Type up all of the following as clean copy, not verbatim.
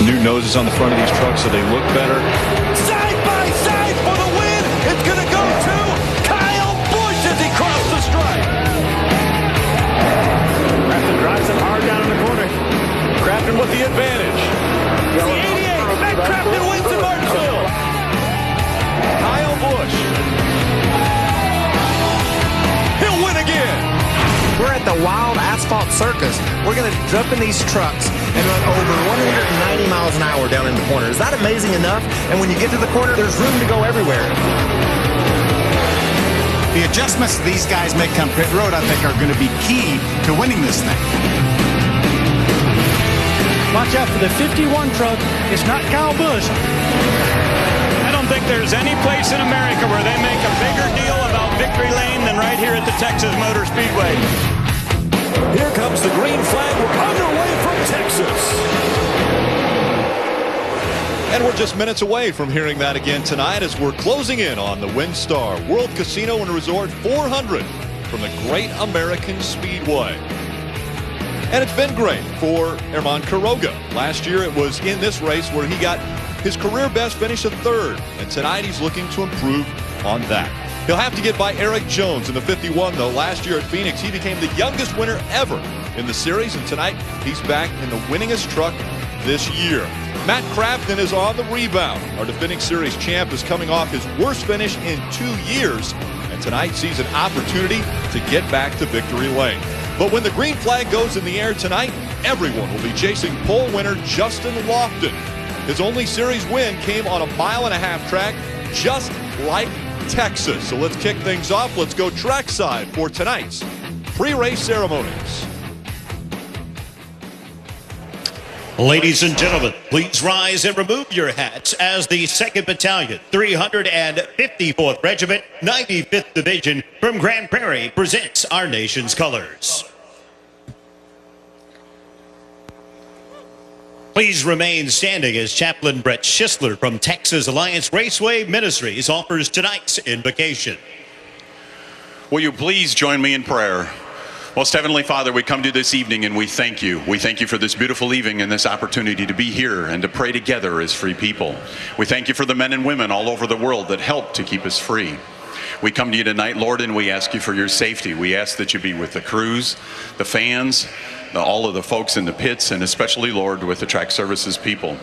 New noses on the front of these trucks so they look better. Side by side for the win. It's going to go to Kyle Busch as he crossed the stripe. Crafton drives it hard down in the corner. Crafton with the advantage. The 88. Matt Crafton wins in Martinsville. Kyle Busch. He'll win again. We're at the Wild Asphalt Circus. We're going to jump in these trucks and run over 190 miles an hour down in the corner. Is that amazing enough? And when you get to the corner, there's room to go everywhere. The adjustments these guys make on pit road, I think, are going to be key to winning this thing. Watch out for the 51 truck. It's not Kyle Busch. I don't think there's any place in America where they make a bigger deal about victory lane than right here at the Texas Motor Speedway. Here comes the green flag. We're underway from Texas. And we're just minutes away from hearing that again tonight as we're closing in on the WinStar World Casino and Resort 400 from the Great American Speedway. And it's been great for Herman Quiroga. Last year it was in this race where he got his career best finish of third. And tonight he's looking to improve on that. He'll have to get by Eric Jones in the 51, though. Last year at Phoenix, he became the youngest winner ever in the series. And tonight he's back in the winningest truck this year. Matt Crafton is on the rebound. Our defending series champ is coming off his worst finish in 2 years. And tonight sees an opportunity to get back to victory lane. But when the green flag goes in the air tonight, everyone will be chasing pole winner Justin Lofton. His only series win came on a 1.5-mile track, just like Texas. So let's kick things off. Let's go trackside for tonight's pre-race ceremonies. Ladies and gentlemen, please rise and remove your hats as the 2nd Battalion, 354th Regiment, 95th Division from Grand Prairie presents our nation's colors. Please remain standing as Chaplain Brett Schisler from Texas Alliance Raceway Ministries offers tonight's invocation. Will you please join me in prayer? Most Heavenly Father, we come to you this evening and we thank you. We thank you for this beautiful evening and this opportunity to be here and to pray together as free people. We thank you for the men and women all over the world that help to keep us free. We come to you tonight, Lord, and we ask you for your safety. We ask that you be with the crews, the fans, all of the folks in the pits, and especially, Lord, with the track services people.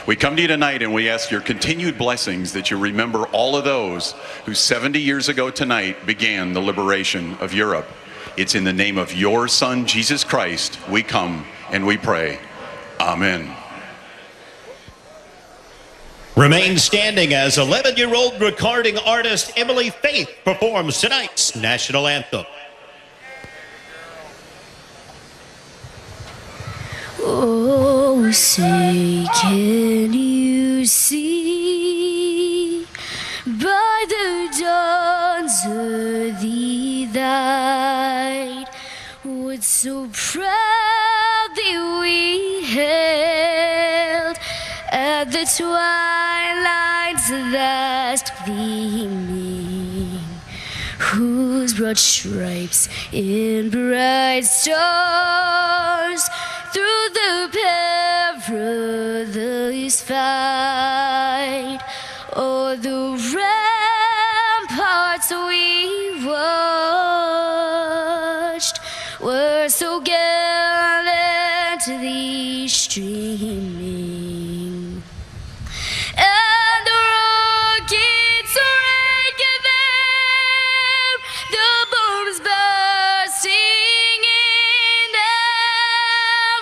We come to you tonight and we ask your continued blessings, that you remember all of those who 70 years ago tonight began the liberation of Europe. It's in the name of your Son, Jesus Christ, we come and we pray. Amen. Remain standing as 11-year-old recording artist Emily Faith performs tonight's national anthem. Oh, say, can you see by the dawn's early light what so proudly we hailed at the twilight's last gleaming, whose broad stripes in bright stars through the perilous fight, o'er the ramparts we watched were so gallantly streaming, and the rockets raging there, the bombs bursting in them,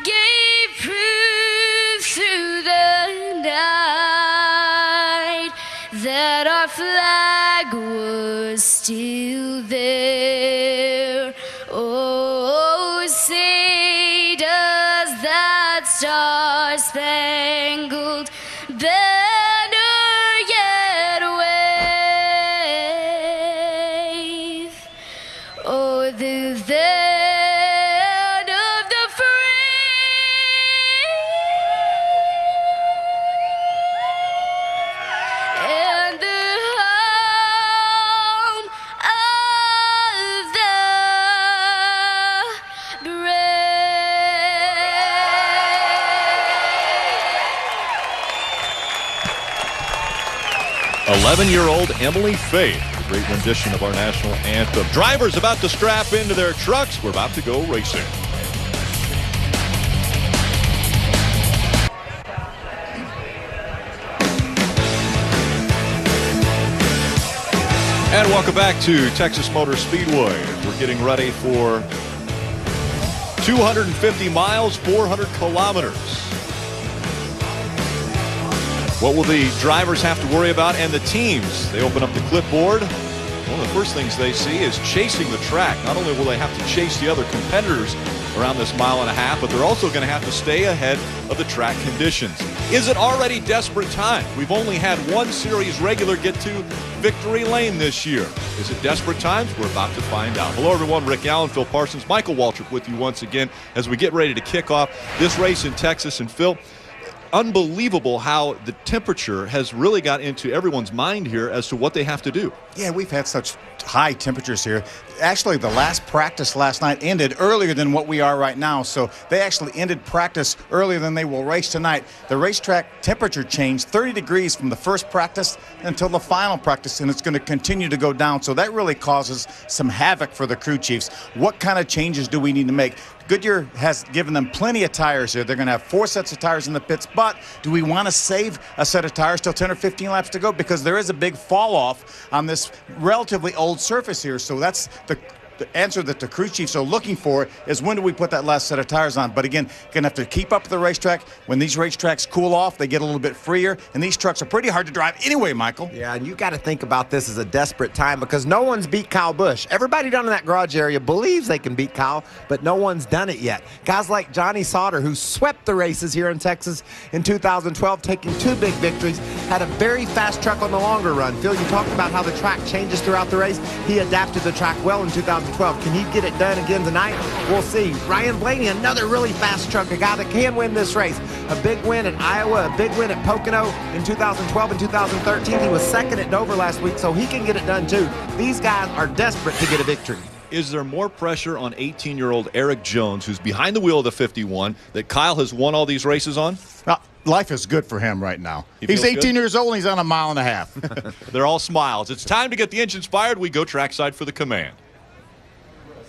gave proof through the night that our flag was still there. Oh, say does that star-spangled banner yet wave o'er the land of the free and the home of the brave? 11-year-old Emily Faith, a great rendition of our national anthem. Drivers about to strap into their trucks. We're about to go racing. And welcome back to Texas Motor Speedway. We're getting ready for 250 miles, 400 kilometers. What will the drivers have to worry about, and the teams? They open up the clipboard. One of the first things they see is chasing the track. Not only will they have to chase the other competitors around this mile and a half, but they're also going to have to stay ahead of the track conditions. Is it already desperate time? We've only had one series regular get to victory lane this year. Is it desperate times? We're about to find out. Hello, everyone. Rick Allen, Phil Parsons, Michael Waltrip with you once again as we get ready to kick off this race in Texas. And Phil, unbelievable how the temperature has really got into everyone's mind here as to what they have to do. Yeah, we've had such high temperatures here. Actually, the last practice last night ended earlier than what we are right now, so they actually ended practice earlier than they will race tonight. The racetrack temperature changed 30 degrees from the first practice until the final practice, and it's going to continue to go down, so that really causes some havoc for the crew chiefs. What kind of changes do we need to make? Goodyear has given them plenty of tires here. They're going to have 4 sets of tires in the pits, but do we want to save a set of tires till 10 or 15 laps to go? Because there is a big fall off on this relatively old surface here, so that's the answer that the crew chiefs are looking for is when do we put that last set of tires on. But again, going to have to keep up with the racetrack. When these racetracks cool off, they get a little bit freer, and these trucks are pretty hard to drive anyway, Michael. Yeah, and you got to think about this as a desperate time because no one's beat Kyle Busch. Everybody down in that garage area believes they can beat Kyle, but no one's done it yet. Guys like Johnny Sauter, who swept the races here in Texas in 2012, taking 2 big victories, had a very fast truck on the longer run. Phil, you talked about how the track changes throughout the race. He adapted the track well in 2012. Can he get it done again tonight? We'll see. Ryan Blaney, another really fast truck, a guy that can win this race. A big win at Iowa, a big win at Pocono in 2012 and 2013. He was second at Dover last week, so he can get it done too. These guys are desperate to get a victory. Is there more pressure on 18-year-old Eric Jones, who's behind the wheel of the 51, that Kyle has won all these races on? Life is good for him right now. He He's 18 good? years old and he's on a mile and a half. They're all smiles. It's time to get the engines fired. We go trackside for the command.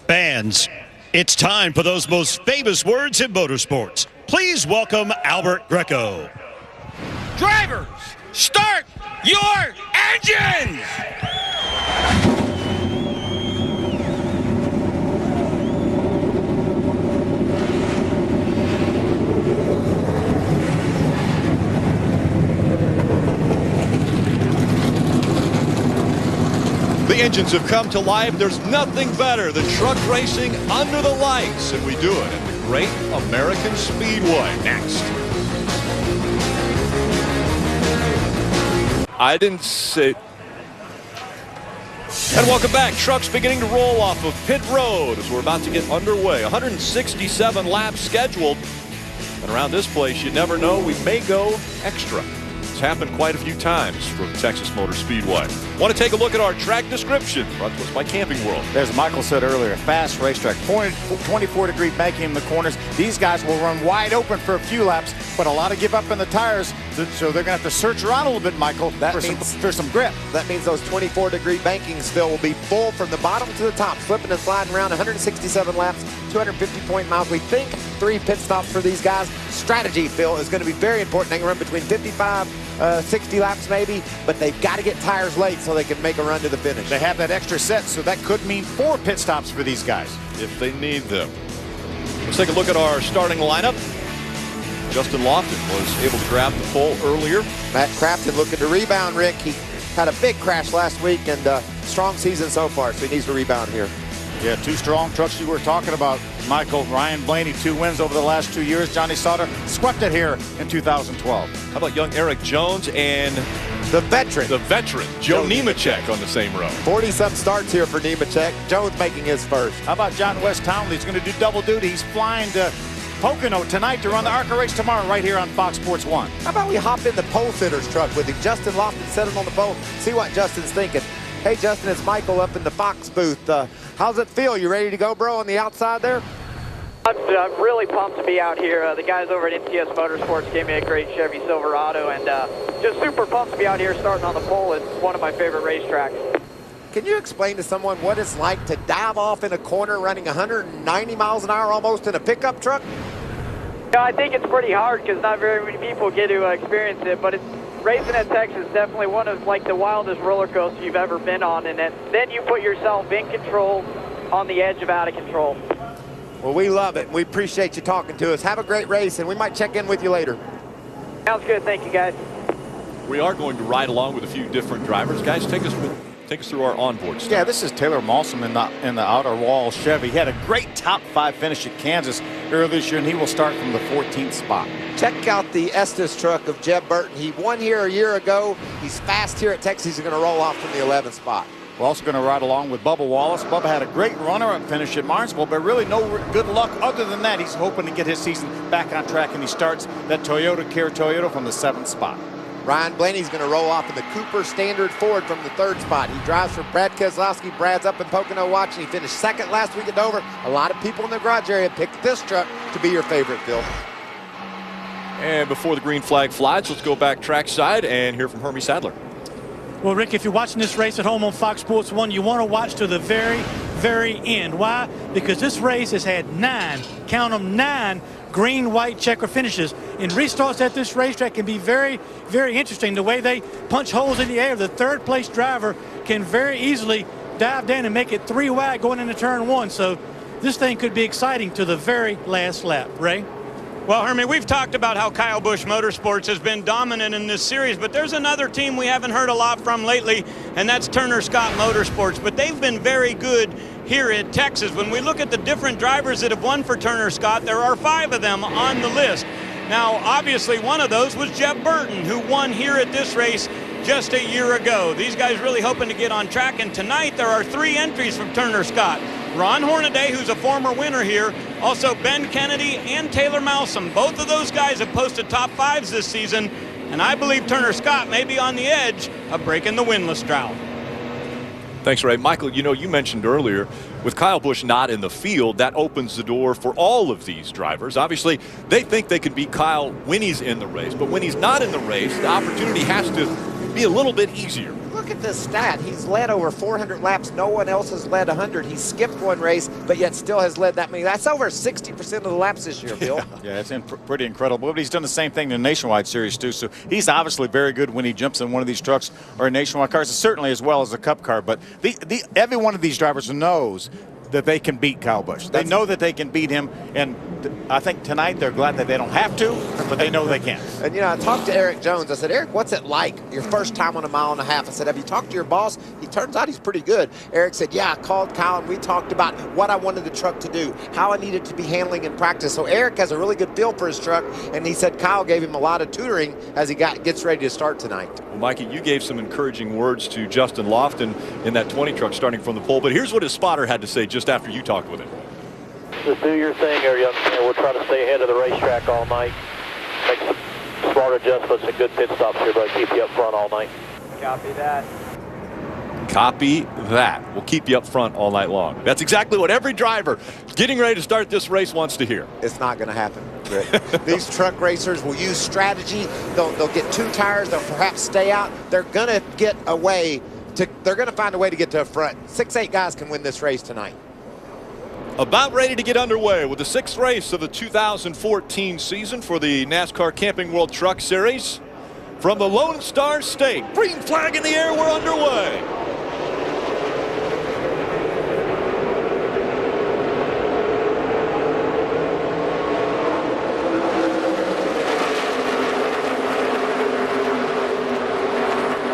Fans, it's time for those most famous words in motorsports. Please welcome Albert Greco. Drivers, start your engines! The engines have come to life. There's nothing better than truck racing under the lights, and we do it at the Great American Speedway. Next. I didn't say. And welcome back. Trucks beginning to roll off of pit road as we're about to get underway. 167 laps scheduled. And around this place, you never know, we may go extra. It's happened quite a few times from Texas Motor Speedway. Want to take a look at our track description brought to us by Camping World. As Michael said earlier, a fast racetrack, 24-degree banking in the corners. These guys will run wide open for a few laps, but a lot of give up in the tires, so they're going to have to search around a little bit, Michael, for some grip. That means those 24-degree bankings, Phil, will be full from the bottom to the top, slipping and sliding around. 167 laps, 250 miles. We think 3 pit stops for these guys. Strategy, Phil, is going to be very important. They can run between 55, 60 laps maybe, but they've got to get tires late so they can make a run to the finish. They have that extra set, so that could mean 4 pit stops for these guys. If they need them. Let's take a look at our starting lineup. Justin Lofton was able to grab the pole earlier. Matt Crafton looking to rebound, Rick. He had a big crash last week and strong season so far, so he needs to rebound here. Yeah, 2 strong trucks you were talking about, Michael. Ryan Blaney, 2 wins over the last 2 years. Johnny Sauter swept it here in 2012. How about young Eric Jones and the veteran, Joe Nemechek on the same row? 40-some starts here for Nemechek. Jones making his first. How about John West Townley? He's going to do double duty. He's flying to Pocono tonight to run the ARCA race tomorrow right here on Fox Sports 1. How about we hop in the pole sitter's truck with him? Justin Lofton set him on the pole. See what Justin's thinking. Hey, Justin, it's Michael up in the Fox booth. How's it feel? You ready to go, bro, on the outside there? I'm really pumped to be out here. The guys over at NTS Motorsports gave me a great Chevy Silverado, and just super pumped to be out here starting on the pole. It's one of my favorite racetracks. Can you explain to someone what it's like to dive off in a corner running 190 miles an hour almost in a pickup truck? Yeah, I think it's pretty hard because not very many people get to experience it, but racing at Texas is definitely one of like the wildest roller coasters you've ever been on, and then you put yourself in control on the edge of out of control. Well, we love it. We appreciate you talking to us. Have a great race, and we might check in with you later. Sounds good. Thank you, guys. We are going to ride along with a few different drivers. Guys, take us through our onboard stuff. Yeah, this is Taylor Malsom in the outer wall Chevy. He had a great top 5 finish at Kansas earlier this year, and he will start from the 14th spot. Check out the Estes truck of Jeb Burton. He won here a year ago. He's fast here at Texas. He's going to roll off from the 11th spot. We're also going to ride along with Bubba Wallace. Bubba had a great runner-up finish at Martinsville, but really no good luck other than that. He's hoping to get his season back on track, and he starts that Toyota from the 7th spot. Ryan Blaney's going to roll off in the Cooper Standard Ford from the 3rd spot. He drives for Brad Keselowski. Brad's up in Pocono watching. He finished 2nd last week at Dover. A lot of people in the garage area picked this truck to be your favorite, Phil. And before the green flag flies, let's go back trackside and hear from Hermie Sadler. Well, Rick, if you're watching this race at home on Fox Sports 1, you want to watch to the very, very end. Why? Because this race has had 9, count them, 9 green, white checker finishes. And restarts at this racetrack can be very, very interesting. The way they punch holes in the air, the 3rd place driver can very easily dive down and make it 3 wide going into turn 1. So this thing could be exciting to the very last lap. Ray? Well, Hermie, we've talked about how Kyle Busch Motorsports has been dominant in this series, but there's another team we haven't heard a lot from lately, and that's Turner Scott Motorsports. But they've been very good here at Texas. When we look at the different drivers that have won for Turner Scott, there are 5 of them on the list. Now, obviously, one of those was Jeb Burton, who won here at this race just a year ago. These guys really hoping to get on track, and tonight there are 3 entries from Turner Scott. Ron Hornaday, who's a former winner here, also Ben Kennedy and Taylor Malsom. Both of those guys have posted top 5s this season, and I believe Turner Scott may be on the edge of breaking the winless drought. Thanks, Ray. Michael, you mentioned earlier, with Kyle Busch not in the field, that opens the door for all of these drivers. Obviously, they think they can beat Kyle when he's in the race, but when he's not in the race, the opportunity has to be a little bit easier. Look at this stat. He's led over 400 laps. No one else has led 100. He skipped 1 race, but yet still has led that many. That's over 60% of the laps this year, Bill. Yeah, it's pretty incredible. But he's done the same thing in the Nationwide Series, too. So he's obviously very good when he jumps in one of these trucks or Nationwide cars, certainly as well as a Cup car. But every one of these drivers knows that they can beat Kyle Busch. They know that they can beat him, and I think tonight they're glad that they don't have to, but they know they can. And, I talked to Eric Jones. I said, Eric, what's it like your first time on a 1.5 mile? I said, have you talked to your boss? He turns out he's pretty good. Eric said, yeah, I called Kyle, and we talked about what I wanted the truck to do, how I needed to be handling in practice. So Eric has a really good feel for his truck, and he said Kyle gave him a lot of tutoring as he gets ready to start tonight. Well, Mikey, you gave some encouraging words to Justin Lofton in that 20 truck starting from the pole, but here's what his spotter had to say just after you talked with him. Just do your thing there, young man. We'll try to stay ahead of the racetrack all night. Make some smart adjustments and good pit stops here, but keep you up front all night. Copy that. Copy that. We'll keep you up front all night long. That's exactly what every driver getting ready to start this race wants to hear. It's not going to happen, Rick. These truck racers will use strategy. They'll get 2 tires. They'll perhaps stay out. They're going to get a way to. They're going to find a way to get to the front. 6-8 guys can win this race tonight. About ready to get underway with the 6th race of the 2014 season for the NASCAR Camping World Truck Series. From the Lone Star State, green flag in the air, we're underway.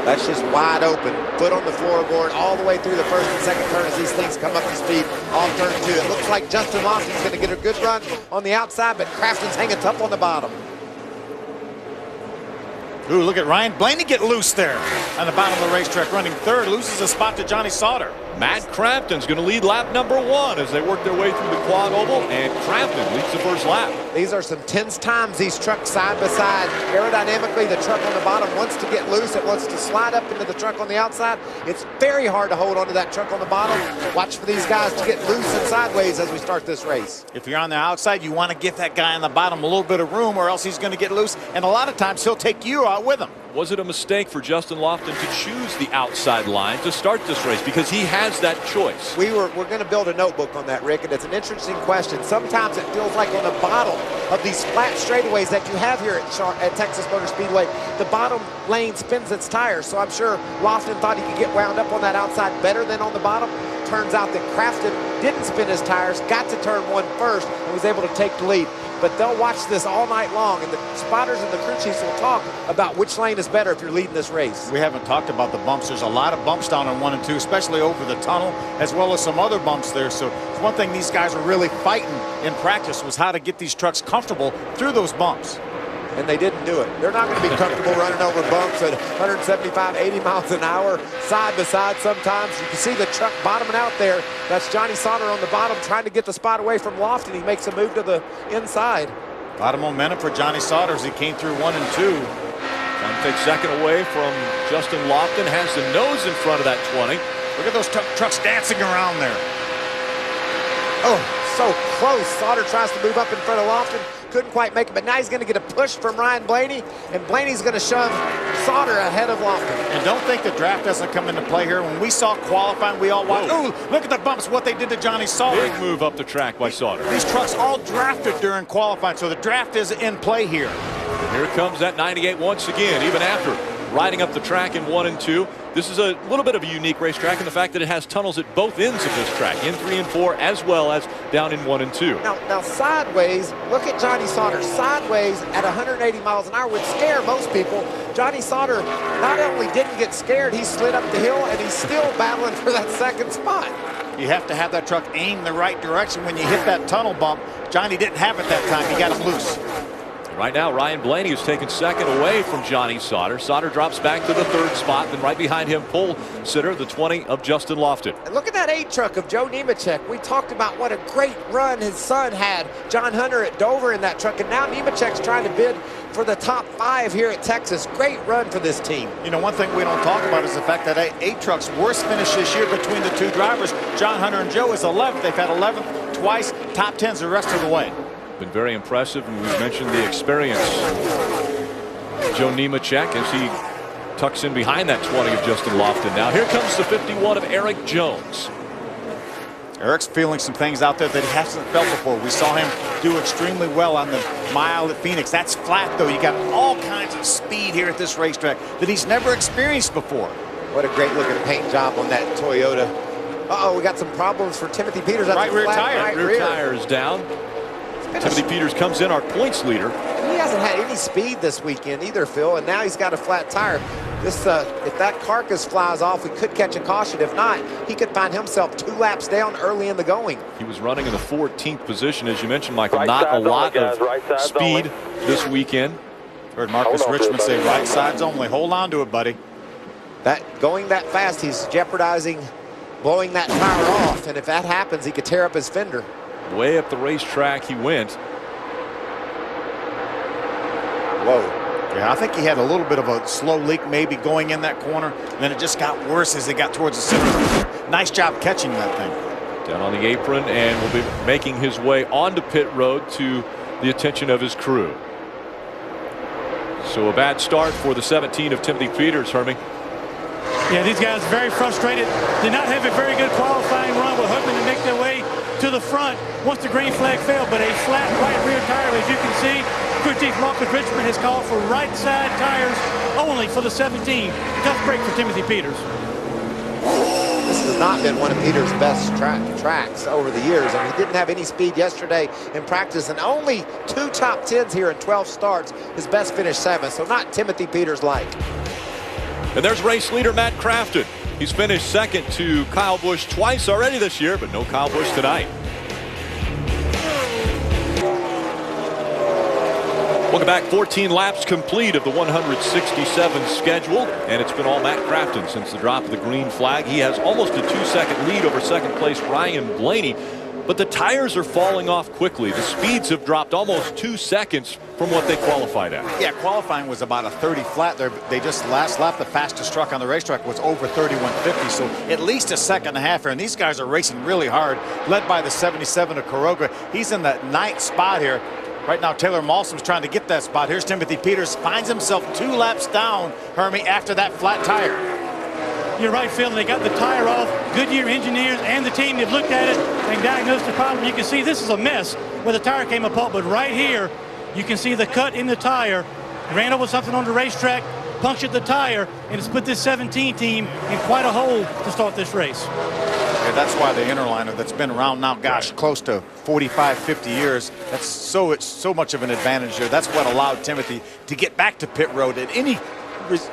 That's just wide open. Foot on the floorboard all the way through the 1st and 2nd turn as these things come up to speed off turn 2. It looks like Justin Lofton's going to get a good run on the outside, but Crafton's hanging tough on the bottom. Ooh, look at Ryan Blaney get loose there on the bottom of the racetrack, running 3rd, loses a spot to Johnny Sauter. Matt Crafton's going to lead lap number 1 as they work their way through the quad oval, and Crafton leads the first lap. These are some tense times, these trucks side by side. Aerodynamically, the truck on the bottom wants to get loose. It wants to slide up into the truck on the outside. It's very hard to hold onto that truck on the bottom. Watch for these guys to get loose and sideways as we start this race. If you're on the outside, you want to give that guy on the bottom a little bit of room, or else he's going to get loose. And a lot of times, he'll take you out with him. Was it a mistake for Justin Lofton to choose the outside line to start this race? Because he has that choice. We're going to build a notebook on that, Rick, and it's an interesting question. Sometimes it feels like on the bottom of these flat straightaways that you have here at Texas Motor Speedway, the bottom lane spins its tires. So I'm sure Lofton thought he could get wound up on that outside better than on the bottom. Turns out that Crafton didn't spin his tires, got to turn 1 first, and was able to take the lead. But they'll watch this all night long, and the spotters and the crew chiefs will talk about which lane is better if you're leading this race. We haven't talked about the bumps. There's a lot of bumps down on 1 and 2, especially over the tunnel, as well as some other bumps there. So it's one thing these guys were really fighting in practice was how to get these trucks comfortable through those bumps. And they didn't do it. They're not going to be comfortable running over bumps at 175, 80 miles an hour, side by side sometimes. You can see the truck bottoming out there. That's Johnny Sauter on the bottom trying to get the spot away from Lofton. He makes a move to the inside. A lot of momentum for Johnny Sauter as he came through 1 and 2. Trying to take second away from Justin Lofton. Has the nose in front of that 20. Look at those trucks dancing around there. Oh, so close. Sauter tries to move up in front of Lofton. Couldn't quite make it, but now he's going to get a push from Ryan Blaney, and Blaney's going to shove Sauter ahead of Lofton. And don't think the draft doesn't come into play here. When we saw qualifying, we all watched. Oh, look at the bumps, what they did to Johnny Sauter. Big move up the track by Sauter. These trucks all drafted during qualifying, so the draft is in play here. And here comes that 98 once again, even after riding up the track in 1 and 2. This is a little bit of a unique racetrack in the fact that it has tunnels at both ends of this track, in 3 and 4, as well as down in 1 and 2. Now sideways, look at Johnny Sauter. Sideways at 180 miles an hour would scare most people. Johnny Sauter not only didn't get scared, he slid up the hill, and he's still battling for that second spot. You have to have that truck aim the right direction when you hit that tunnel bump. Johnny didn't have it that time. He got it loose. Right now, Ryan Blaney is taken second away from Johnny Sauter. Sauter drops back to the 3rd spot. Then right behind him, pole sitter, the 20 of Justin Lofton. And look at that 8 truck of Joe Nemechek. We talked about what a great run his son had, John Hunter at Dover in that truck. And now Nemechek's trying to bid for the top 5 here at Texas. Great run for this team. You know, one thing we don't talk about is the fact that 8 trucks' worst finish this year between the 2 drivers, John Hunter and Joe, is 11th. They've had 11th twice, top 10s the rest of the way. Been very impressive, and we've mentioned the experience. Joe Nemechek as he tucks in behind that 20 of Justin Lofton. Now here comes the 51 of Eric Jones. Eric's feeling some things out there that he hasn't felt before. We saw him do extremely well on the mile at Phoenix. That's flat, though. You got all kinds of speed here at this racetrack that he's never experienced before. What a great looking paint job on that Toyota. Uh-oh, we got some problems for Timothy Peters. Right rear tire. Right rear tire is down. Timothy Peters comes in, our points leader. He hasn't had any speed this weekend either, Phil, and now he's got a flat tire. This, if that carcass flies off, we could catch a caution. If not, he could find himself 2 laps down early in the going. He was running in the 14th position, as you mentioned, Michael. Not a lot of speed this weekend. Heard Marcus Richmond say right sides only. Hold on to it, buddy. Going that fast, he's jeopardizing blowing that tire off, and if that happens, he could tear up his fender. Way up the racetrack he went. Whoa. Yeah, I think he had a little bit of a slow leak maybe going in that corner. And then it just got worse as they got towards the center. Nice job catching that thing. Down on the apron, and will be making his way onto pit road to the attention of his crew. So a bad start for the 17 of Timothy Peters, Hermie. Yeah, these guys very frustrated. Did not have a very good qualifying run. We're hoping to make their way to the front once the green flag fell, but a flat right rear tire, as you can see. Crew Chief Marcus Richmond has called for right side tires only for the 17. Tough break for Timothy Peters. This has not been one of Peters' best tracks over the years. I mean, he didn't have any speed yesterday in practice, and only 2 top 10s here in 12 starts. His best finish 7th, so not Timothy Peters-like. And there's race leader Matt Crafton. He's finished second to Kyle Busch twice already this year, but no Kyle Busch tonight. Welcome back. 14 laps complete of the 167 scheduled, and it's been all Matt Crafton since the drop of the green flag. He has almost a 2-second lead over second place Ryan Blaney, but the tires are falling off quickly. The speeds have dropped almost 2 seconds from what they qualified at. Yeah, qualifying was about a 30 flat there. They just last lap, the fastest truck on the racetrack was over 31.50, so at least a second and a half here. And these guys are racing really hard, led by the 77 of Quiroga. He's in the 9th spot here. Right now, Taylor Malsom's trying to get that spot. Here's Timothy Peters, finds himself 2 laps down, Hermie, after that flat tire. You're right, Phil. They got the tire off. Goodyear engineers and the team have looked at it and diagnosed the problem. You can see this is a mess where the tire came apart, but right here, you can see the cut in the tire. Ran over something on the racetrack, punctured the tire, and it's put this 17 team in quite a hole to start this race. Yeah, that's why the interliner that's been around now, gosh, close to 45, 50 years, it's so much of an advantage there. That's what allowed Timothy to get back to pit road at any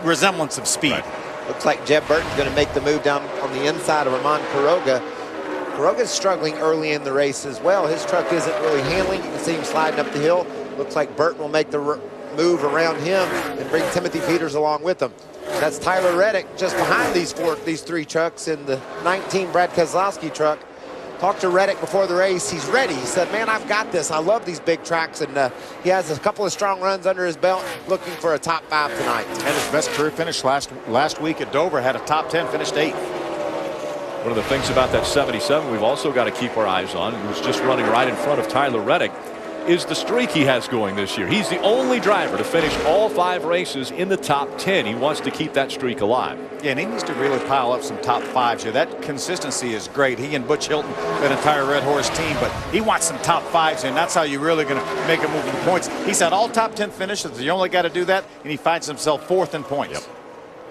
resemblance of speed. Right. Looks like Jeb Burton's going to make the move down on the inside of Ramon Quiroga. Quiroga's struggling early in the race as well. His truck isn't really handling. You can see him sliding up the hill. Looks like Burton will make the move around him and bring Timothy Peters along with him. That's Tyler Reddick just behind these 3 trucks in the 19 Brad Keselowski truck. Talked to Reddick before the race. He's ready. He said, man, I've got this. I love these big tracks. And he has a couple of strong runs under his belt, looking for a top 5 tonight. And his best career finish last week at Dover, had a top 10, finished 8th. One of the things about that 77 we've also got to keep our eyes on, who's just running right in front of Tyler Reddick, is the streak he has going this year. He's the only driver to finish all 5 races in the top 10. He wants to keep that streak alive. Yeah, and he needs to really pile up some top 5s here. That consistency is great. He and Butch Hilton, that entire Red Horse team, but he wants some top 5s, and that's how you're really going to make a move in the points. He's had all top 10 finishes. You only got to do that, and he finds himself 4th in points. Yep.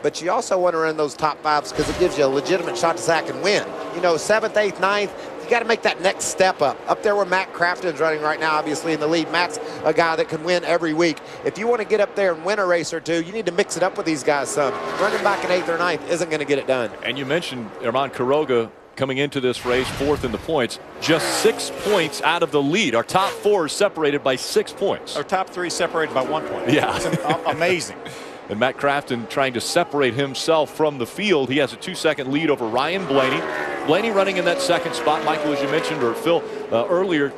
But you also want to run those top 5s because it gives you a legitimate shot to sack and win. You know, 7th, 8th, 9th, you got to make that next step up. Up there where Matt Crafton's running right now, obviously in the lead. Matt's a guy that can win every week. If you want to get up there and win a race or two, you need to mix it up with these guys some. Running back in 8th or 9th isn't going to get it done. And you mentioned Ramon Quiroga coming into this race 4th in the points, just 6 points out of the lead. Our top 4 is separated by 6 points. Our top 3 separated by 1 point. Yeah. It's amazing. And Matt Crafton trying to separate himself from the field. He has a 2-second lead over Ryan Blaney. Blaney running in that 2nd spot. Michael, as you mentioned, or Phil, earlier,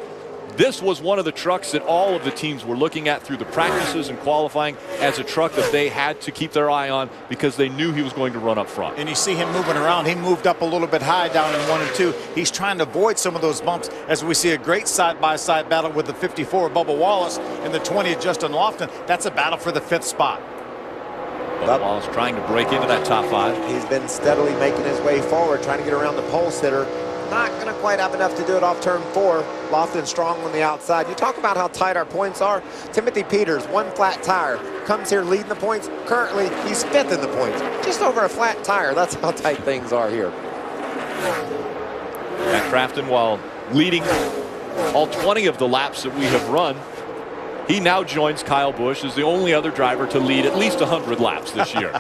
this was one of the trucks that all of the teams were looking at through the practices and qualifying as a truck that they had to keep their eye on because they knew he was going to run up front. And you see him moving around. He moved up a little bit high down in 1 and 2. He's trying to avoid some of those bumps as we see a great side-by-side battle with the 54 Bubba Wallace and the 20 of Justin Lofton. That's a battle for the 5th spot. Bubba Wallace trying to break into that top 5. He's been steadily making his way forward, trying to get around the pole sitter. Not going to quite have enough to do it off turn 4. Lofton strong on the outside. You talk about how tight our points are. Timothy Peters, 1 flat tire, comes here leading the points. Currently, he's 5th in the points. Just over a flat tire. That's how tight things are here. Matt Crafton, while leading all 20 of the laps that we have run, he now joins Kyle Busch as the only other driver to lead at least 100 laps this year.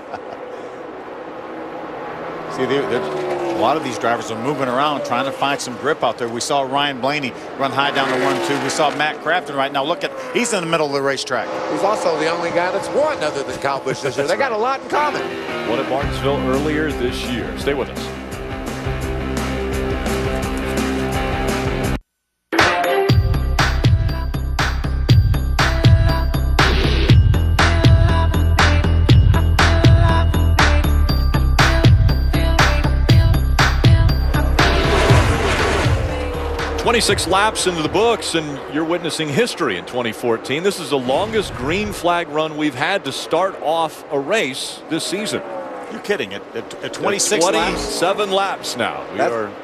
See, a lot of these drivers are moving around, trying to find some grip out there. We saw Ryan Blaney run high down to 1-2. We saw Matt Crafton right now. Look at, he's in the middle of the racetrack. He's also the only guy that's won other than Kyle Busch this year. They got a lot in common. Won at Martinsville earlier this year. Stay with us. "26 laps into the books, and you're witnessing history in 2014. This is the longest green flag run we've had to start off a race this season. You're kidding. At 26 27 laps now.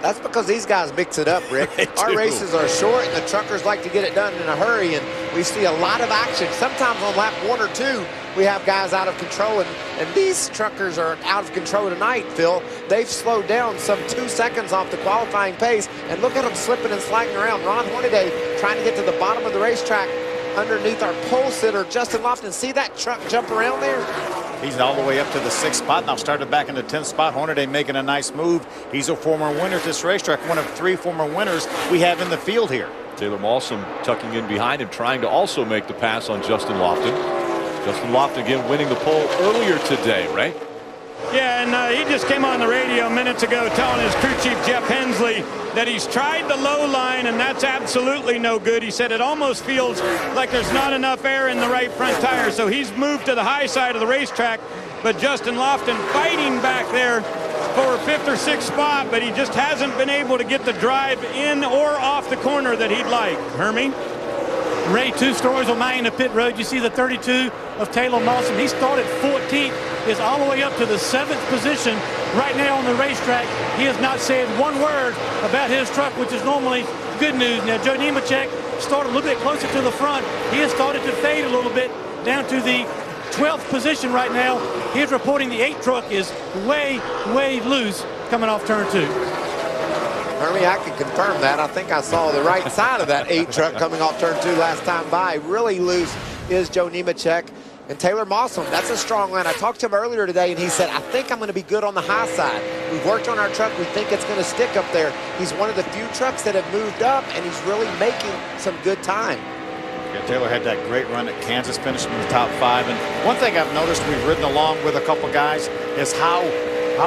That's because these guys mix it up, Rick. Our races are short, and the truckers like to get it done in a hurry, and we see a lot of action. Sometimes on lap 1 or 2, we have guys out of control, and these truckers are out of control tonight, Phil. They've slowed down some 2 seconds off the qualifying pace, and look at them slipping and sliding around. Ron Hornaday trying to get to the bottom of the racetrack underneath our pole sitter, Justin Lofton. See that truck jump around there? He's all the way up to the 6th spot, now started back in the 10th spot. Hornaday making a nice move. He's a former winner at this racetrack, one of 3 former winners we have in the field here. Taylor Malsom tucking in behind him, trying to also make the pass on Justin Lofton. Justin Lofton again winning the pole earlier today, right? Yeah, and he just came on the radio minutes ago telling his crew chief, Jeff Hensley, that he's tried the low line, and that's absolutely no good. He said it almost feels like there's not enough air in the right front tire, so he's moved to the high side of the racetrack. But Justin Lofton fighting back there for a 5th or 6th spot, but he just hasn't been able to get the drive in or off the corner that he'd like. Hermie? Ray, 2 stories on my end of pit road. You see the 32 of Taylor Malsom. He started 14th, is all the way up to the 7th position right now on the racetrack. He has not said one word about his truck, which is normally good news. Now, Joe Nemechek started a little bit closer to the front. He has started to fade a little bit down to the 12th position right now. He's reporting the 8 truck is way loose coming off turn 2. Hermie, I can confirm that. I think I saw the right side of that 8 truck coming off turn 2 last time by. Really loose is Joe Nemechek. And Taylor Malsom, that's a strong line. I talked to him earlier today, and he said, I think I'm going to be good on the high side. We've worked on our truck. We think it's going to stick up there. He's one of the few trucks that have moved up, and he's really making some good time. Yeah, Taylor had that great run at Kansas, finishing in the top 5. And one thing I've noticed, we've ridden along with a couple guys, is how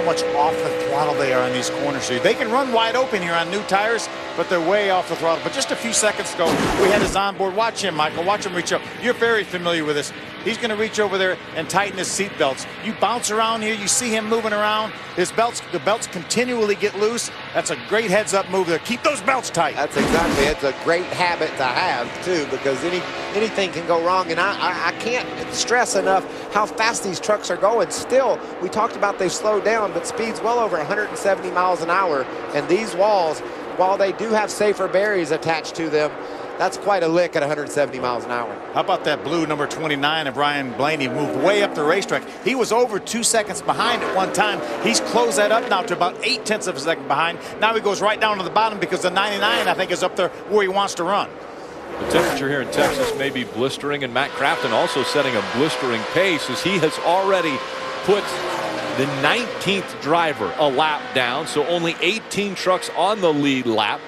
much off the throttle they are in these corners. So they can run wide open here on new tires, but they're way off the throttle. But just a few seconds ago, we had his onboard. Watch him, Michael. Watch him reach up. You're very familiar with this. He's going to reach over there and tighten his seat belts. You bounce around here. You see him moving around. The belts continually get loose. That's a great heads-up move there. Keep those belts tight. That's exactly. It's a great habit to have, too, because anything can go wrong. And I can't stress enough how fast these trucks are going. Still, we talked about they've slowed down, but speed's well over 170 miles an hour. And these walls, while they do have safer barriers attached to them, that's quite a lick at 170 miles an hour. How about that blue number 29 of Ryan Blaney? Moved way up the racetrack. He was over 2 seconds behind at one time. He's closed that up now to about 0.8 of a second behind. Now he goes right down to the bottom because the 99, I think, is up there where he wants to run. The temperature here in Texas may be blistering, and Matt Crafton also setting a blistering pace as he has already put the 19th driver a lap down, so only 18 trucks on the lead lap.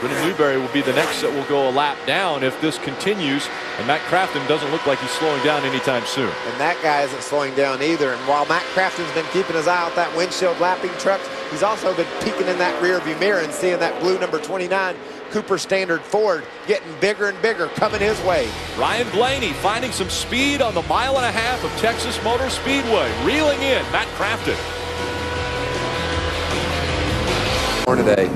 Brendan Newberry will be the next that will go a lap down if this continues, and Matt Crafton doesn't look like he's slowing down anytime soon. And that guy isn't slowing down either. And while Matt Crafton's been keeping his eye out that windshield lapping truck, he's also been peeking in that rear view mirror and seeing that blue number 29 Cooper Standard Ford getting bigger and bigger coming his way. Ryan Blaney finding some speed on the 1.5 miles of Texas Motor Speedway, reeling in Matt Crafton. Today.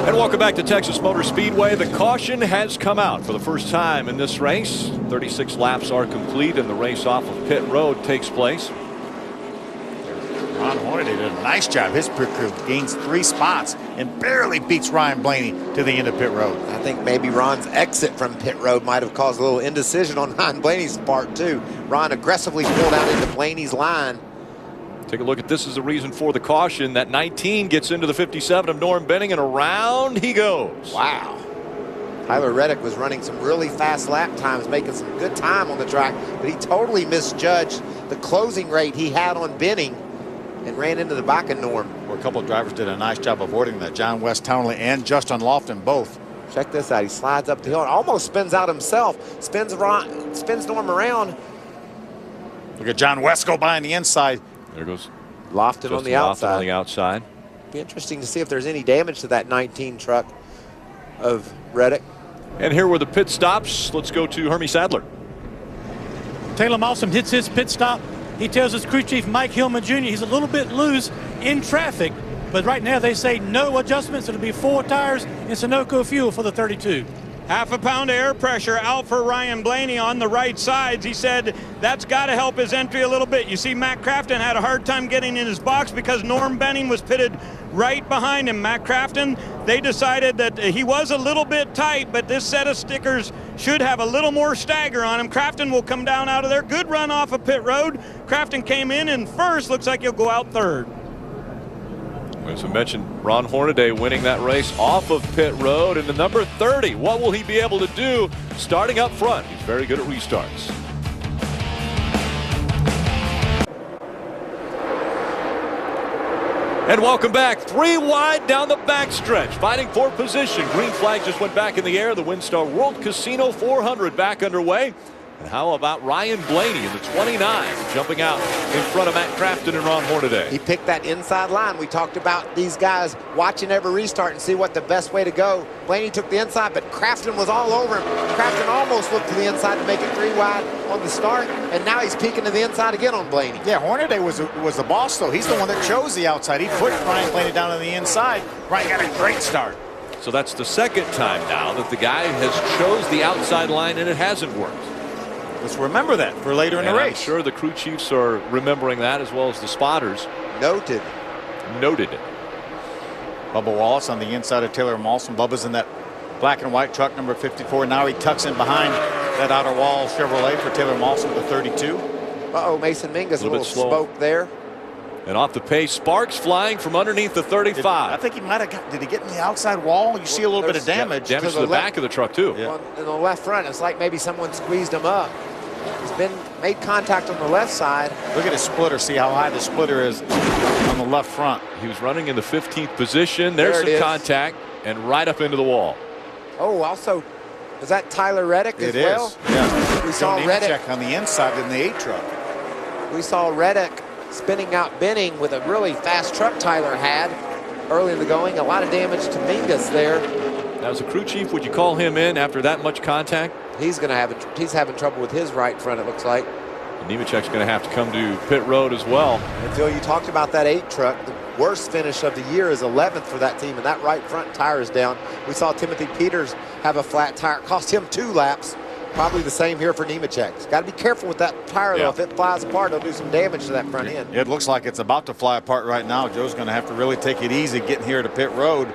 And welcome back to Texas Motor Speedway. The caution has come out for the first time in this race. 36 laps are complete, and the race off of pit road takes place. Ron Hornaday did a nice job. His pit crew gains 3 spots and barely beats Ryan Blaney to the end of pit road. I think maybe Ron's exit from pit road might have caused a little indecision on Ryan Blaney's part, too. Ron aggressively pulled out into Blaney's line. Take a look at this as a reason for the caution. That 19 gets into the 57 of Norm Benning, and around he goes. Wow. Tyler Reddick was running some really fast lap times, making some good time on the track, but he totally misjudged the closing rate he had on Benning and ran into the back of Norm. Well, a couple of drivers did a nice job avoiding that. John West Townley and Justin Lofton both. Check this out. He slides up the hill and almost spins out himself. Spins Norm around. Look at John West go by on the inside. There goes Lofton on the outside. On the outside. Be interesting to see if there's any damage to that 19 truck of Reddick. And here were the pit stops. Let's go to Hermie Sadler. Taylor Malsom hits his pit stop. He tells his crew chief Mike Hillman Jr. he's a little bit loose in traffic, but right now they say no adjustments. It'll be 4 tires and Sunoco fuel for the 32. Half a pound of air pressure out for Ryan Blaney on the right sides. He said that's got to help his entry a little bit. You see, Matt Crafton had a hard time getting in his box because Norm Benning was pitted right behind him. Matt Crafton, they decided that he was a little bit tight, but this set of stickers should have a little more stagger on him. Crafton will come down out of there. Good run off of pit road. Crafton came in first. Looks like he'll go out third. As I mentioned, Ron Hornaday winning that race off of pit road. And the number 30, what will he be able to do starting up front? He's very good at restarts. And welcome back. 3 wide down the backstretch, fighting for position. Green flag just went back in the air. The WinStar World Casino 400 back underway. And how about Ryan Blaney in the 29, jumping out in front of Matt Crafton and Ron Hornaday. He picked that inside line. We talked about these guys watching every restart and see what the best way to go. Blaney took the inside, but Crafton was all over him. Crafton almost looked to the inside to make it 3 wide on the start, and now he's peeking to the inside again on Blaney. Yeah, Hornaday was the boss, though. He's the one that chose the outside. He put Ryan Blaney down on the inside. Ryan got a great start. So that's the second time now that the guy has chose the outside line, and it hasn't worked. Let's remember that for later in the race. I'm sure the crew chiefs are remembering that, as well as the spotters. Noted. Bubba Wallace on the inside of Taylor Mawson. Bubba's in that black and white truck number 54. Now he tucks in behind that outer wall Chevrolet for Taylor Mawson, the 32. Uh-oh, Mason Mingus, a little smoke there. And off the pace, Sparks flying from underneath the 35. I think he might have got, did he get in the outside wall? You see a little bit of damage. Damage to the back of the truck, too. Yeah. In the left front, it's like maybe someone squeezed him up. He's made contact on the left side. Look at his splitter. See how high the splitter is on the left front. He was running in the 15th position. There's some contact and right up into the wall. Oh, also, is that Tyler Reddick as well? It is, yeah. We saw Reddick on the inside in the 8 truck. We saw Reddick spinning out Benning with a really fast truck Tyler had early in the going. A lot of damage to Mingus there. Now, as a crew chief, would you call him in after that much contact? He's having trouble with his right front, it looks like. And Nemechek's going to have to come to pit road as well. And Phil, you talked about that 8 truck. The worst finish of the year is 11th for that team, and that right front tire is down. We saw Timothy Peters have a flat tire. It cost him 2 laps. Probably the same here for Nemechek. Got to be careful with that tire, though. If it flies apart, it'll do some damage to that front end. It looks like it's about to fly apart right now. Joe's going to have to really take it easy getting here to pit road.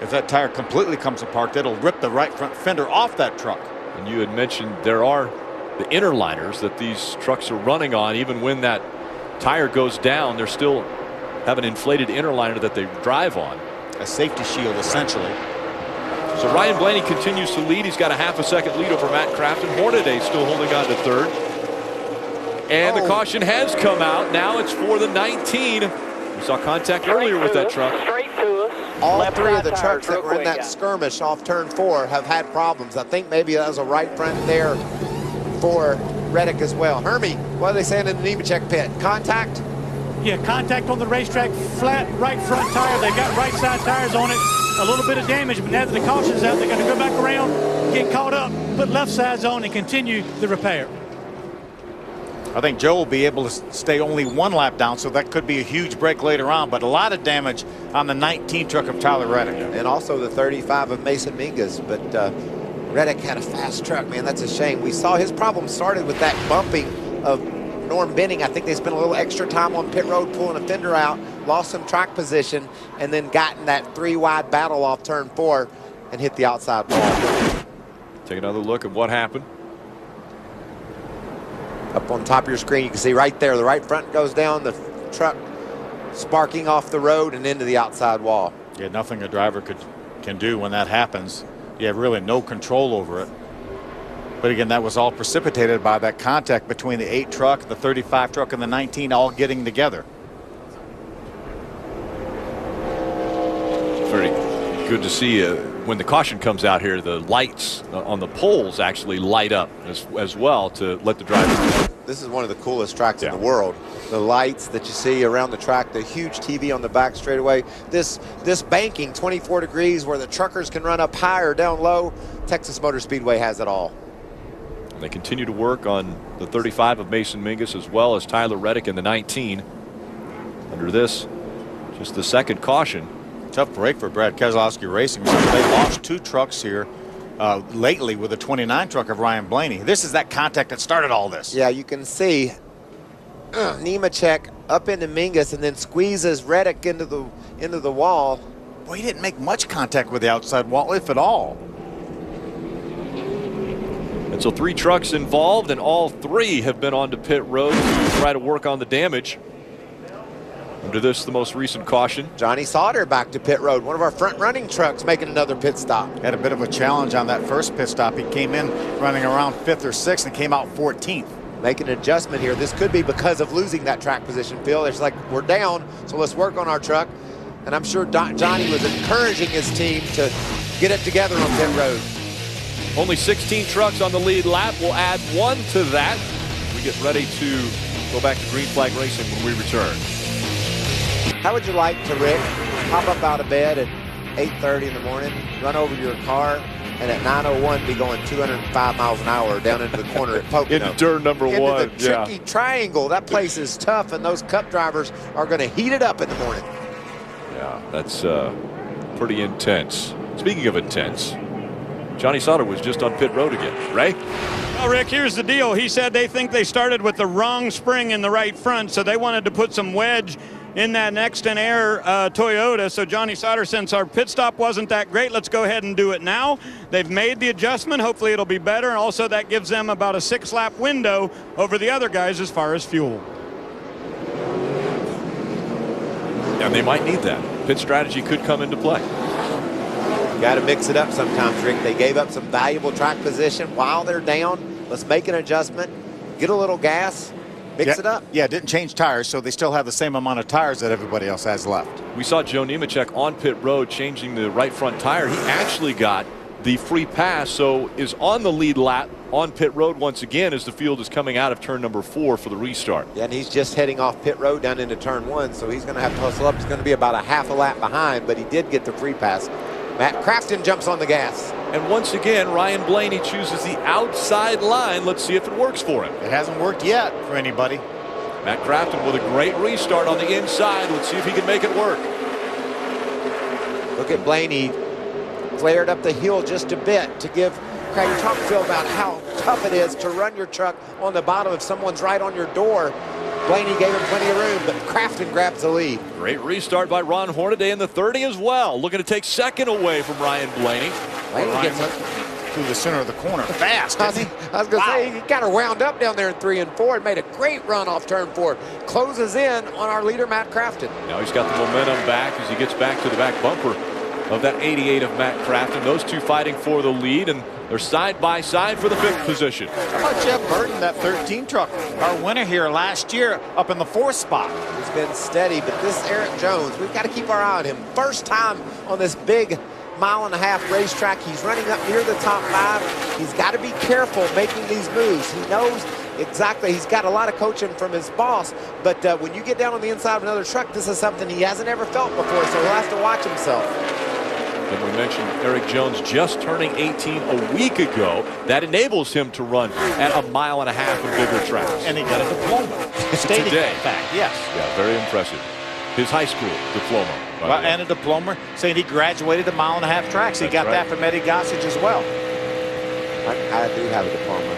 If that tire completely comes apart, that'll rip the right front fender off that truck. And you had mentioned there are the inner liners that these trucks are running on. Even when that tire goes down, they still have an inflated inner liner that they drive on. A safety shield, essentially. So Ryan Blaney continues to lead. He's got a half a second lead over Matt Crafton. Hornaday still holding on to 3rd. And the caution has come out. Now it's for the 19. We saw contact earlier with that truck. Straight to us. All 3 of the trucks that were in that skirmish off turn 4 have had problems. I think maybe that was a right front there for Reddick as well. Hermie, what are they saying in the Nemechek pit? Contact? Yeah, contact on the racetrack, flat right front tire. They've got right side tires on it. A little bit of damage, but now that the caution's out, they're going to go back around, get caught up, put left sides on, and continue the repair. I think Joe will be able to stay only 1 lap down, so that could be a huge break later on, but a lot of damage on the 19 truck of Tyler Reddick. And also the 35 of Mason Mingus, but Reddick had a fast truck, man. That's a shame. We saw his problem started with that bumping of Norm Benning. I think they spent a little extra time on pit road pulling a fender out, lost some track position, and then got in that 3 wide battle off turn 4 and hit the outside wall. Take another look at what happened. Up on top of your screen, you can see right there, the right front goes down, the truck sparking off the road and into the outside wall. Yeah, nothing a driver can do when that happens. You have really no control over it. But again, that was all precipitated by that contact between the 8 truck, the 35 truck, and the 19 all getting together. Very good to see when the caution comes out here, the lights on the poles actually light up as well to let the driver know. This is one of the coolest tracks in the world. The lights that you see around the track, the huge TV on the back straightaway. This banking, 24 degrees, where the truckers can run up high or down low. Texas Motor Speedway has it all. And they continue to work on the 35 of Mason Mingus as well as Tyler Reddick in the 19. Under this, just the second caution. Tough break for Brad Keselowski Racing. They lost 2 trucks here lately with the 29 truck of Ryan Blaney. This is that contact that started all this. Yeah, you can see Nemechek up into Mingus and then squeezes Reddick into the wall. Boy, he didn't make much contact with the outside wall, if at all. And so 3 trucks involved, and all 3 have been on to pit road to try to work on the damage. Under this, the most recent caution. Johnny Sauter back to pit road. One of our front-running trucks making another pit stop. Had a bit of a challenge on that first pit stop. He came in running around 5th or 6th and came out 14th. make an adjustment here. This could be because of losing that track position, Phil. It's like, we're down, so let's work on our truck. And I'm sure Johnny was encouraging his team to get it together on pit road. Only 16 trucks on the lead lap. We'll add one to that. We get ready to go back to green flag racing when we return. How would you like to, Rick, pop up out of bed at 8:30 in the morning, run over to your car, and at 9:01 be going 205 miles an hour down into the corner at Pocono? Into turn number one. Into the tricky triangle. That place is tough, and those Cup drivers are going to heat it up in the morning. Yeah, that's pretty intense. Speaking of intense, Johnny Sauter was just on pit road again. Ray? Well, Rick, here's the deal. He said they think they started with the wrong spring in the right front, so they wanted to put some wedge in that Nexton Air Toyota. So Johnny Sauter, since our pit stop wasn't that great, let's go ahead and do it now. They've made the adjustment. Hopefully it'll be better. And also that gives them about a 6-lap window over the other guys as far as fuel. And they might need that. Pit strategy could come into play. Got to mix it up sometimes, Rick. They gave up some valuable track position while they're down. Let's make an adjustment, get a little gas, mix it up. Yeah, didn't change tires, so they still have the same amount of tires that everybody else has left. We saw Joe Nemechek on pit road changing the right front tire. He actually got the free pass, so is on the lead lap on pit road once again as the field is coming out of turn number 4 for the restart. Yeah, and he's just heading off pit road down into turn 1, so he's going to have to hustle up. He's going to be about a half a lap behind, but he did get the free pass. Matt Crafton jumps on the gas. And once again, Ryan Blaney chooses the outside line. Let's see if it works for him. It hasn't worked yet for anybody. Matt Crafton with a great restart on the inside. Let's see if he can make it work. Look at Blaney. Flared up the hill just a bit to give Craig Talkfield about how tough it is to run your truck on the bottom if someone's right on your door. Blaney gave him plenty of room, but Crafton grabs the lead. Great restart by Ron Hornaday in the 30 as well. Looking to take second away from Ryan Blaney. Blaney gets up through the center of the corner fast. I was going to say, he got her wound up down there in 3 and 4 and made a great run off turn 4. Closes in on our leader, Matt Crafton. Now he's got the momentum back as he gets back to the back bumper of that 88 of Matt Crafton. Those two fighting for the lead, and they're side by side for the 5th position. How about Jeff Burton, that 13 truck, our winner here last year, up in the 4th spot. He's been steady, but this Eric Jones, we've got to keep our eye on him. First time on this big mile-and-a-half racetrack. He's running up near the top 5. He's got to be careful making these moves. He knows exactly. He's got a lot of coaching from his boss, but when you get down on the inside of another truck, this is something he hasn't ever felt before, so he'll have to watch himself. And we mentioned Eric Jones just turning 18 a week ago. That enables him to run at a mile-and-a-half and bigger tracks. And he got a diploma. Stating Today. that fact, yes. Yeah, very impressive. His high school diploma. Well, and a diploma saying he graduated a mile-and-a-half tracks. He got that from Eddie Gossage as well. I do have a diploma.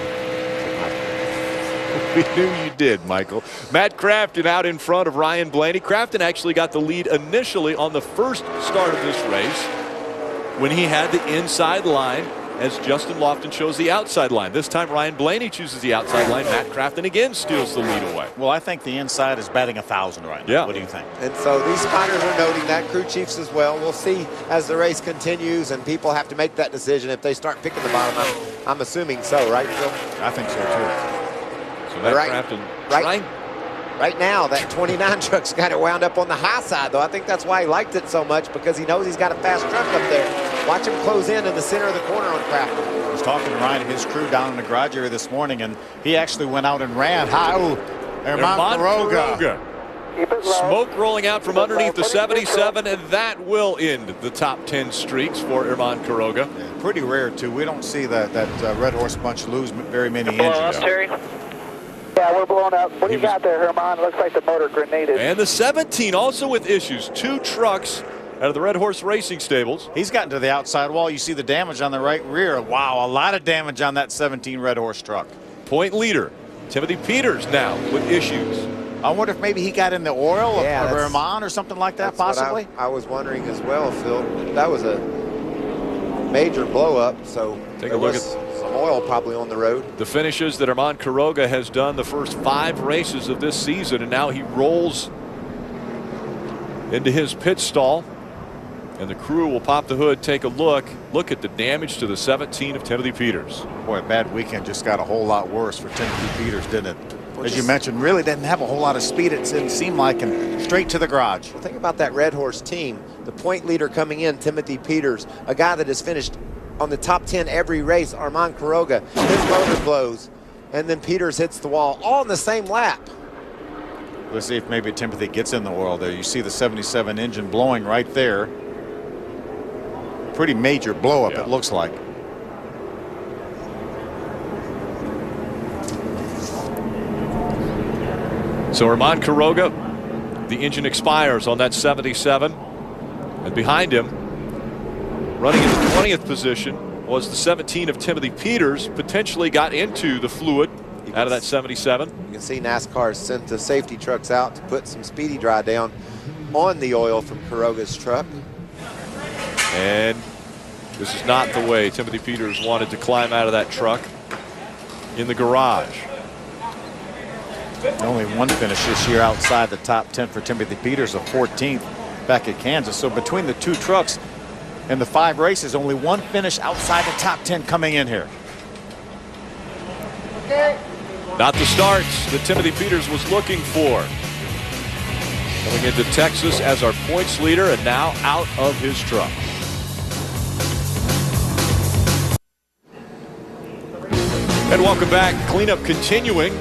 We knew you did, Michael. Matt Crafton out in front of Ryan Blaney. Crafton actually got the lead initially on the first start of this race when he had the inside line, as Justin Lofton chose the outside line. This time Ryan Blaney chooses the outside line. Matt Crafton again steals the lead away. Well, I think the inside is batting 1,000 right now. Yeah. What do you think? And so these spotters are noting that, crew chiefs as well. We'll see as the race continues and people have to make that decision if they start picking the bottom. I'm assuming so, right, Phil? I think so, too. So Matt Crafton right now, that 29 truck's got it wound up on the high side, though. I think that's why he liked it so much, because he knows he's got a fast truck up there. Watch him close in the center of the corner on Crafton. I was talking to Ryan and his crew down in the garage area this morning, and he actually went out and ran. Herman Quiroga. Smoke rolling out from underneath the 77, and that will end the top 10 streaks for Herman Quiroga. Yeah, pretty rare, too. We don't see that Red Horse bunch lose very many engines. Terry? Yeah, we're blown up. What do you got there, Herman? Looks like the motor grenaded. And the 17 also with issues. 2 trucks out of the Red Horse Racing stables. He's gotten to the outside wall. You see the damage on the right rear. Wow, a lot of damage on that 17 Red Horse truck. Point leader, Timothy Peters now with issues. I wonder if maybe he got in the oil of Herman or something like that, possibly. I was wondering as well, Phil. That was a major blow up, so take a look at some oil probably on the road. The finishes that Herman Quiroga has done the first 5 races of this season, and now he rolls into his pit stall And the crew will pop the hood, take a look at the damage to the 17 of Timothy Peters. Boy, a bad weekend just got a whole lot worse for Timothy Peters, didn't it? As you mentioned, really didn't have a whole lot of speed, it didn't seem like, and straight to the garage. Well, think about that Red Horse team. The point leader coming in, Timothy Peters, a guy that has finished on the top 10 every race, Armand Quiroga. His motor blows, and then Peters hits the wall, all in the same lap. Let's see if maybe Timothy gets in the oil there. You see the 77 engine blowing right there. Pretty major blow up, it looks like. So Armand Quiroga, the engine expires on that 77. And behind him, running in the 20th position, was the 17 of Timothy Peters. Potentially got into the fluid out of that 77. You can see NASCAR sent the safety trucks out to put some speedy dry down on the oil from Quiroga's truck. And this is not the way Timothy Peters wanted to climb out of that truck in the garage. Only one finish this year outside the top 10 for Timothy Peters, a 14th back at Kansas. So between the two trucks and the 5 races, only one finish outside the top 10 coming in here. Not the starts that Timothy Peters was looking for. Coming into Texas as our points leader and now out of his truck. And welcome back. Cleanup continuing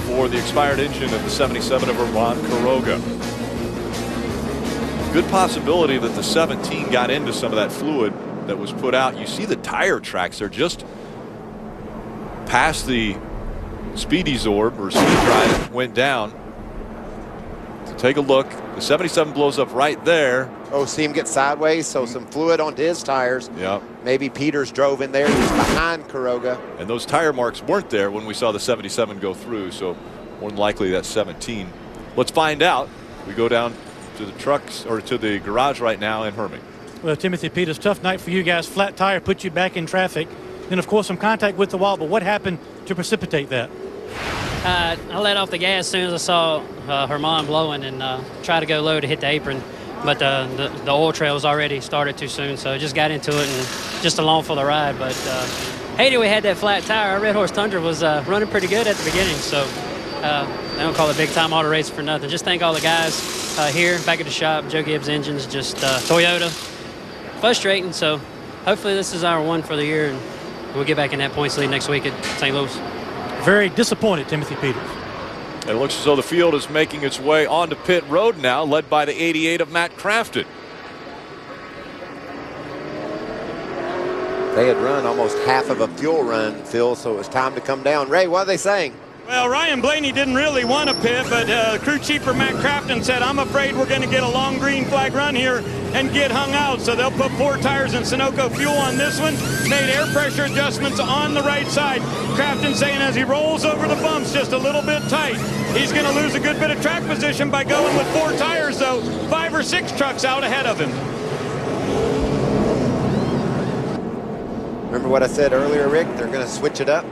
for the expired engine of the 77 of Armand Quiroga. Good possibility that the 17 got into some of that fluid that was put out. You see the tire tracks. They're just past the speedy zorb or speed drive that went down. So take a look. The 77 blows up right there. Oh, see him get sideways, so some fluid onto his tires. Yep. Maybe Peters drove in there. He's behind Quiroga. And those tire marks weren't there when we saw the 77 go through, so more than likely that's 17. Let's find out. We go down to the trucks or to the garage right now in Herming. Well, Timothy Peters, tough night for you guys. Flat tire put you back in traffic. Then, of course, some contact with the wall. But what happened to precipitate that? I let off the gas as soon as I saw Herman blowing and tried to go low to hit the apron. But the oil trail was already started too soon, so I just got into it and just along for the ride. But hated we had that flat tire. Our Red Horse Tundra was running pretty good at the beginning, so they don't call it big time auto race for nothing. Just thank all the guys here back at the shop. Joe Gibbs Engines, just Toyota. Frustrating, so hopefully this is our one for the year, and we'll get back in that points lead next week at St. Louis. Very disappointed, Timothy Peters. It looks as though the field is making its way onto pit road now, led by the 88 of Matt Crafton. They had run almost half of a fuel run, Phil, so it was time to come down. Ray, what are they saying? Well, Ryan Blaney didn't really want to pit, but crew chief for Matt Crafton said, I'm afraid we're going to get a long green flag run here and get hung out. So they'll put 4 tires and Sunoco fuel on this one. Made air pressure adjustments on the right side. Crafton saying as he rolls over the bumps just a little bit tight, he's going to lose a good bit of track position by going with 4 tires, though. 5 or 6 trucks out ahead of him. Remember what I said earlier, Rick? They're going to switch it up.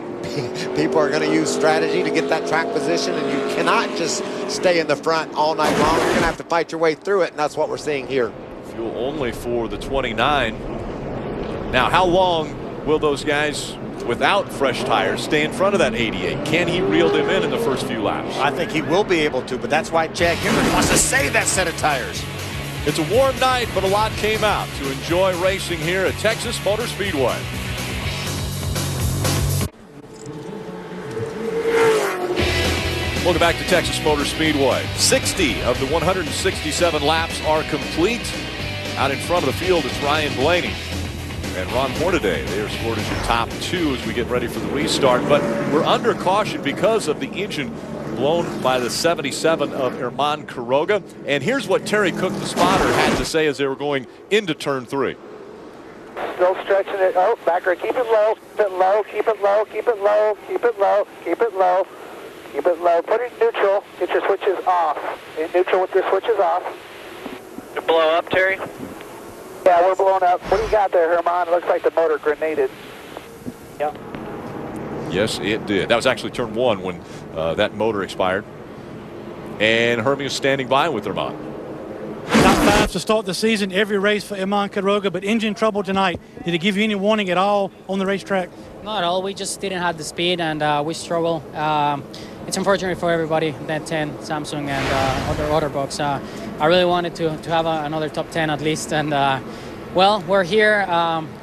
People are going to use strategy to get that track position, and you cannot just stay in the front all night long. You're going to have to fight your way through it, and that's what we're seeing here. Fuel only for the 29. Now, how long will those guys without fresh tires stay in front of that 88? Can he reel them in the first few laps? I think he will be able to, but that's why Chad Hendrick wants to save that set of tires. It's a warm night, but a lot came out to enjoy racing here at Texas Motor Speedway. Welcome back to Texas Motor Speedway. 60 of the 167 laps are complete. Out in front of the field, it's Ryan Blaney and Ron Hornaday. They are scored as your top 2 as we get ready for the restart. But we're under caution because of the engine blown by the 77 of Armand Quiroga. And here's what Terry Cook, the spotter, had to say as they were going into turn 3. Still stretching it. Oh, backer, keep it low, keep it low, keep it low, keep it low, keep it low, keep it low. Keep it low. Put it in neutral. Get your switches off. In neutral with your switches off. You blow up, Terry? Yeah, we're blowing up. What do you got there, Herman? It looks like the motor grenaded. Yeah. Yes, it did. That was actually turn 1 when that motor expired. And Hermie is standing by with Herman. Top times to start the season, every race for Iman Quiroga, but engine trouble tonight. Did it give you any warning at all on the racetrack? Not at all. We just didn't have the speed, and we struggle. It's unfortunate for everybody, that 10, Samsung, and other books. I really wanted to have another top 10 at least, and well, we're here.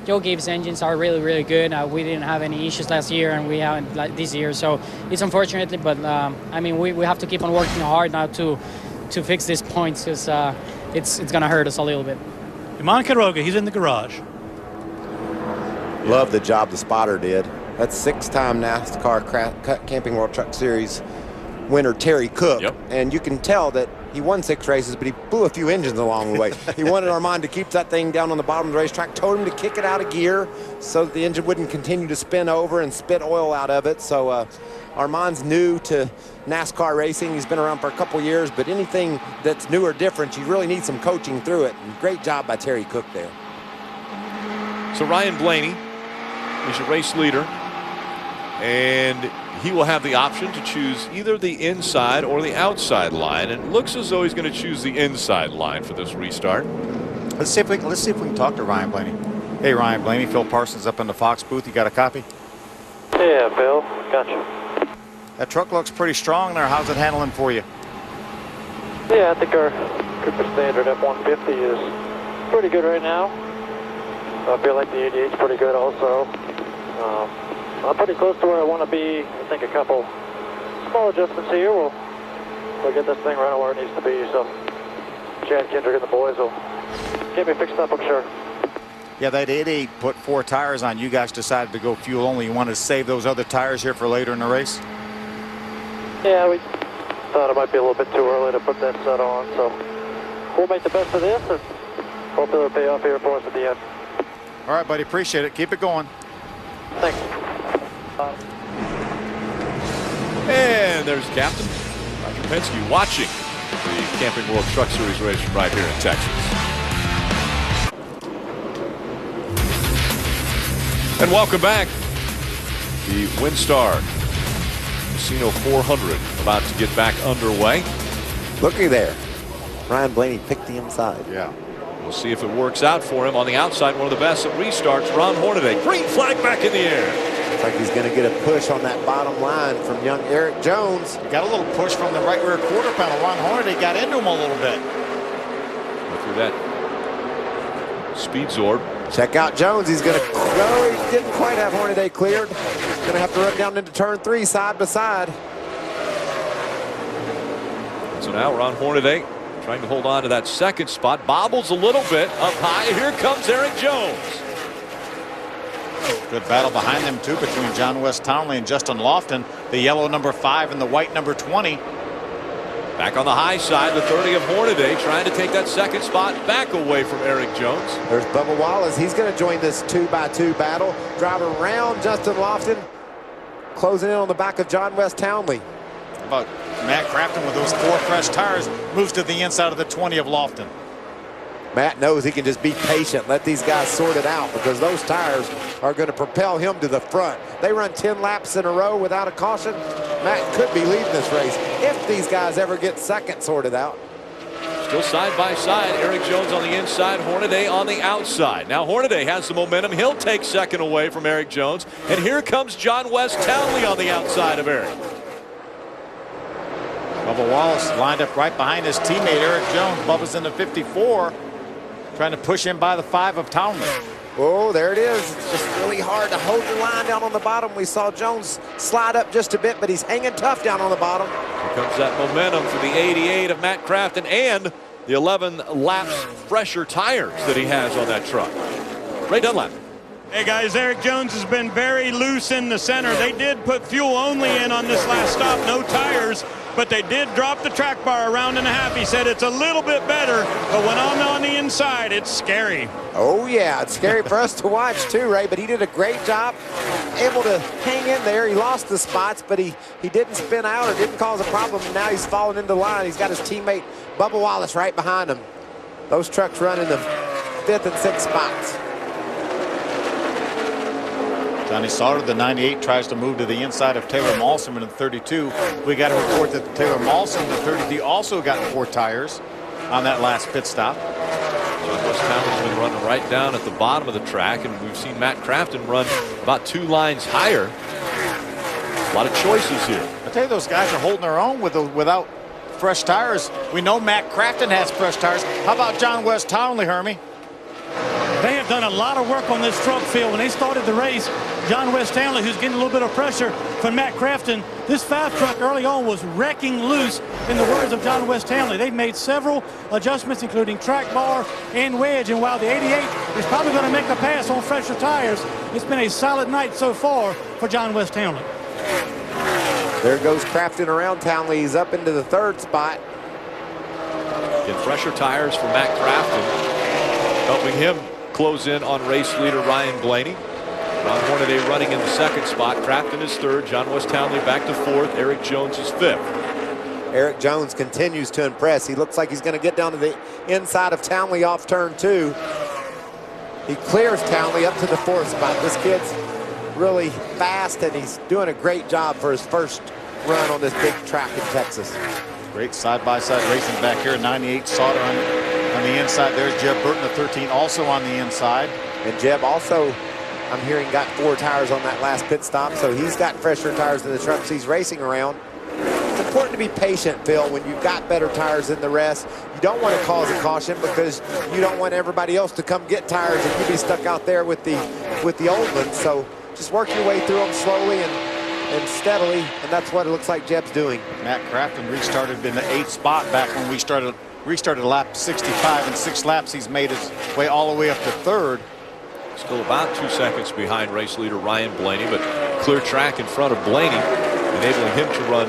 Joe Gibbs' engines are really, really good. We didn't have any issues last year, and we haven't like this year. So it's unfortunate, but I mean, we have to keep on working hard now to fix these points, because it's going to hurt us a little bit. Iman Quiroga, he's in the garage. Love the job the spotter did. That's 6-time NASCAR Camping World Truck Series winner Terry Cook. Yep. And you can tell that he won 6 races, but he blew a few engines along the way. He wanted Armand to keep that thing down on the bottom of the racetrack, told him to kick it out of gear so that the engine wouldn't continue to spin over and spit oil out of it. So Armand's new to NASCAR racing. He's been around for a couple years, but anything that's new or different, you really need some coaching through it. And great job by Terry Cook there. So Ryan Blaney is your race leader, and he will have the option to choose either the inside or the outside line, and it looks as though he's going to choose the inside line for this restart. Let's see if we can talk to Ryan Blaney. Hey, Ryan Blaney, Phil Parsons up in the Fox booth. You got a copy? Yeah, Bill, gotcha. That truck looks pretty strong there. How's it handling for you? Yeah, I think our Cooper Standard F-150 is pretty good right now. I feel like the 88's pretty good also. I'm pretty close to where I want to be. I think a couple small adjustments here will get this thing right where it needs to be. So Chad Kendrick and the boys will get me fixed up, I'm sure. Yeah, that 88 put 4 tires on. You guys decided to go fuel only. You wanted to save those other tires here for later in the race? Yeah, we thought it might be a little bit too early to put that set on. So we'll make the best of this, and hopefully it'll pay off here for us at the end. All right, buddy. Appreciate it. Keep it going. Thanks. And there's Captain Roger Penske watching the Camping World Truck Series race from right here in Texas. And welcome back. The WinStar Casino 400 about to get back underway. Looky there. Ryan Blaney picked the inside. Yeah. We'll see if it works out for him on the outside. One of the best at restarts, Ron Hornaday. Green flag back in the air. Looks like he's going to get a push on that bottom line from young Eric Jones. He got a little push from the right rear quarter panel. Ron Hornaday got into him a little bit. Go through that speed zorb. Check out Jones. He's going to go. He didn't quite have Hornaday cleared. Going to have to run down into turn 3 side by side. So now Ron Hornaday trying to hold on to that second spot. Bobbles a little bit up high. Here comes Eric Jones. Good battle behind them, too, between John West Townley and Justin Lofton. The yellow number 5 and the white number 20. Back on the high side, the 30 of Hornaday trying to take that second spot back away from Eric Jones. There's Bubba Wallace. He's going to join this 2x2 battle. Driving around Justin Lofton. Closing in on the back of John West Townley. About Matt Crafton with those 4 fresh tires moves to the inside of the 20 of Lofton. Matt knows he can just be patient, let these guys sort it out, because those tires are going to propel him to the front. They run 10 laps in a row without a caution. Matt could be leading this race if these guys ever get second sorted out. Still side by side, Eric Jones on the inside, Hornaday on the outside. Now Hornaday has the momentum. He'll take second away from Eric Jones. And here comes John West Townley on the outside of Eric. Bubba Wallace lined up right behind his teammate Eric Jones. Bubba's in the 54, trying to push him by the 5 of Townley. Oh, there it is. It's just really hard to hold the line down on the bottom. We saw Jones slide up just a bit, but he's hanging tough down on the bottom. Here comes that momentum for the 88 of Matt Crafton and the 11 laps fresher tires that he has on that truck. Ray Dunlap. Hey guys, Eric Jones has been very loose in the center. They did put fuel only in on this last stop, no tires, but they did drop the track bar a round and a half. He said it's a little bit better, but when I'm on the inside, it's scary. Oh yeah, it's scary for us to watch too, Ray, but he did a great job, able to hang in there. He lost the spots, but he didn't spin out or didn't cause a problem. Now he's falling into line. He's got his teammate Bubba Wallace right behind him. Those trucks run in the 5th and 6th spots. Johnny Sauter, the 98, tries to move to the inside of Taylor Malson in the 32. We got to report that Taylor Malson, the 33, also got 4 tires. on that last pit stop. John West Townley's been running right down at the bottom of the track, and we've seen Matt Crafton run about 2 lines higher. A lot of choices here. I tell you, those guys are holding their own without fresh tires. We know Matt Crafton has fresh tires. How about John West Townley, Hermie? They have done a lot of work on this truck field. When they started the race, John West Townley, who's getting a little bit of pressure from Matt Crafton, this 5 truck early on was wrecking loose, in the words of John West Townley. They've made several adjustments, including track bar and wedge, and while the 88 is probably going to make a pass on fresher tires, it's been a solid night so far for John West Townley. There goes Crafton around Townley. He's up into the 3rd spot. Get fresher tires for Matt Crafton, helping him close in on race leader Ryan Blaney. Ron Hornaday running in the 2nd spot. Crafton is 3rd. John West Townley back to 4th. Eric Jones is 5th. Eric Jones continues to impress. He looks like he's going to get down to the inside of Townley off turn 2. He clears Townley up to the 4th spot. This kid's really fast, and he's doing a great job for his first run on this big track in Texas. Great side-by-side racing back here. 98 Sauter on the inside. There's Jeb Burton, the 13, also on the inside. And Jeb also, I'm hearing, got 4 tires on that last pit stop, so he's got fresher tires than the trucks he's racing around. It's important to be patient, Phil, when you've got better tires than the rest. You don't want to cause a caution because you don't want everybody else to come get tires and you be stuck out there with the old ones. So just work your way through them slowly and steadily, and that's what it looks like Jeb's doing. Matt Crafton restarted in the 8th spot back when we restarted lap 65. In 6 laps, he's made his way all the way up to 3rd. Still about 2 seconds behind race leader Ryan Blaney, but clear track in front of Blaney, enabling him to run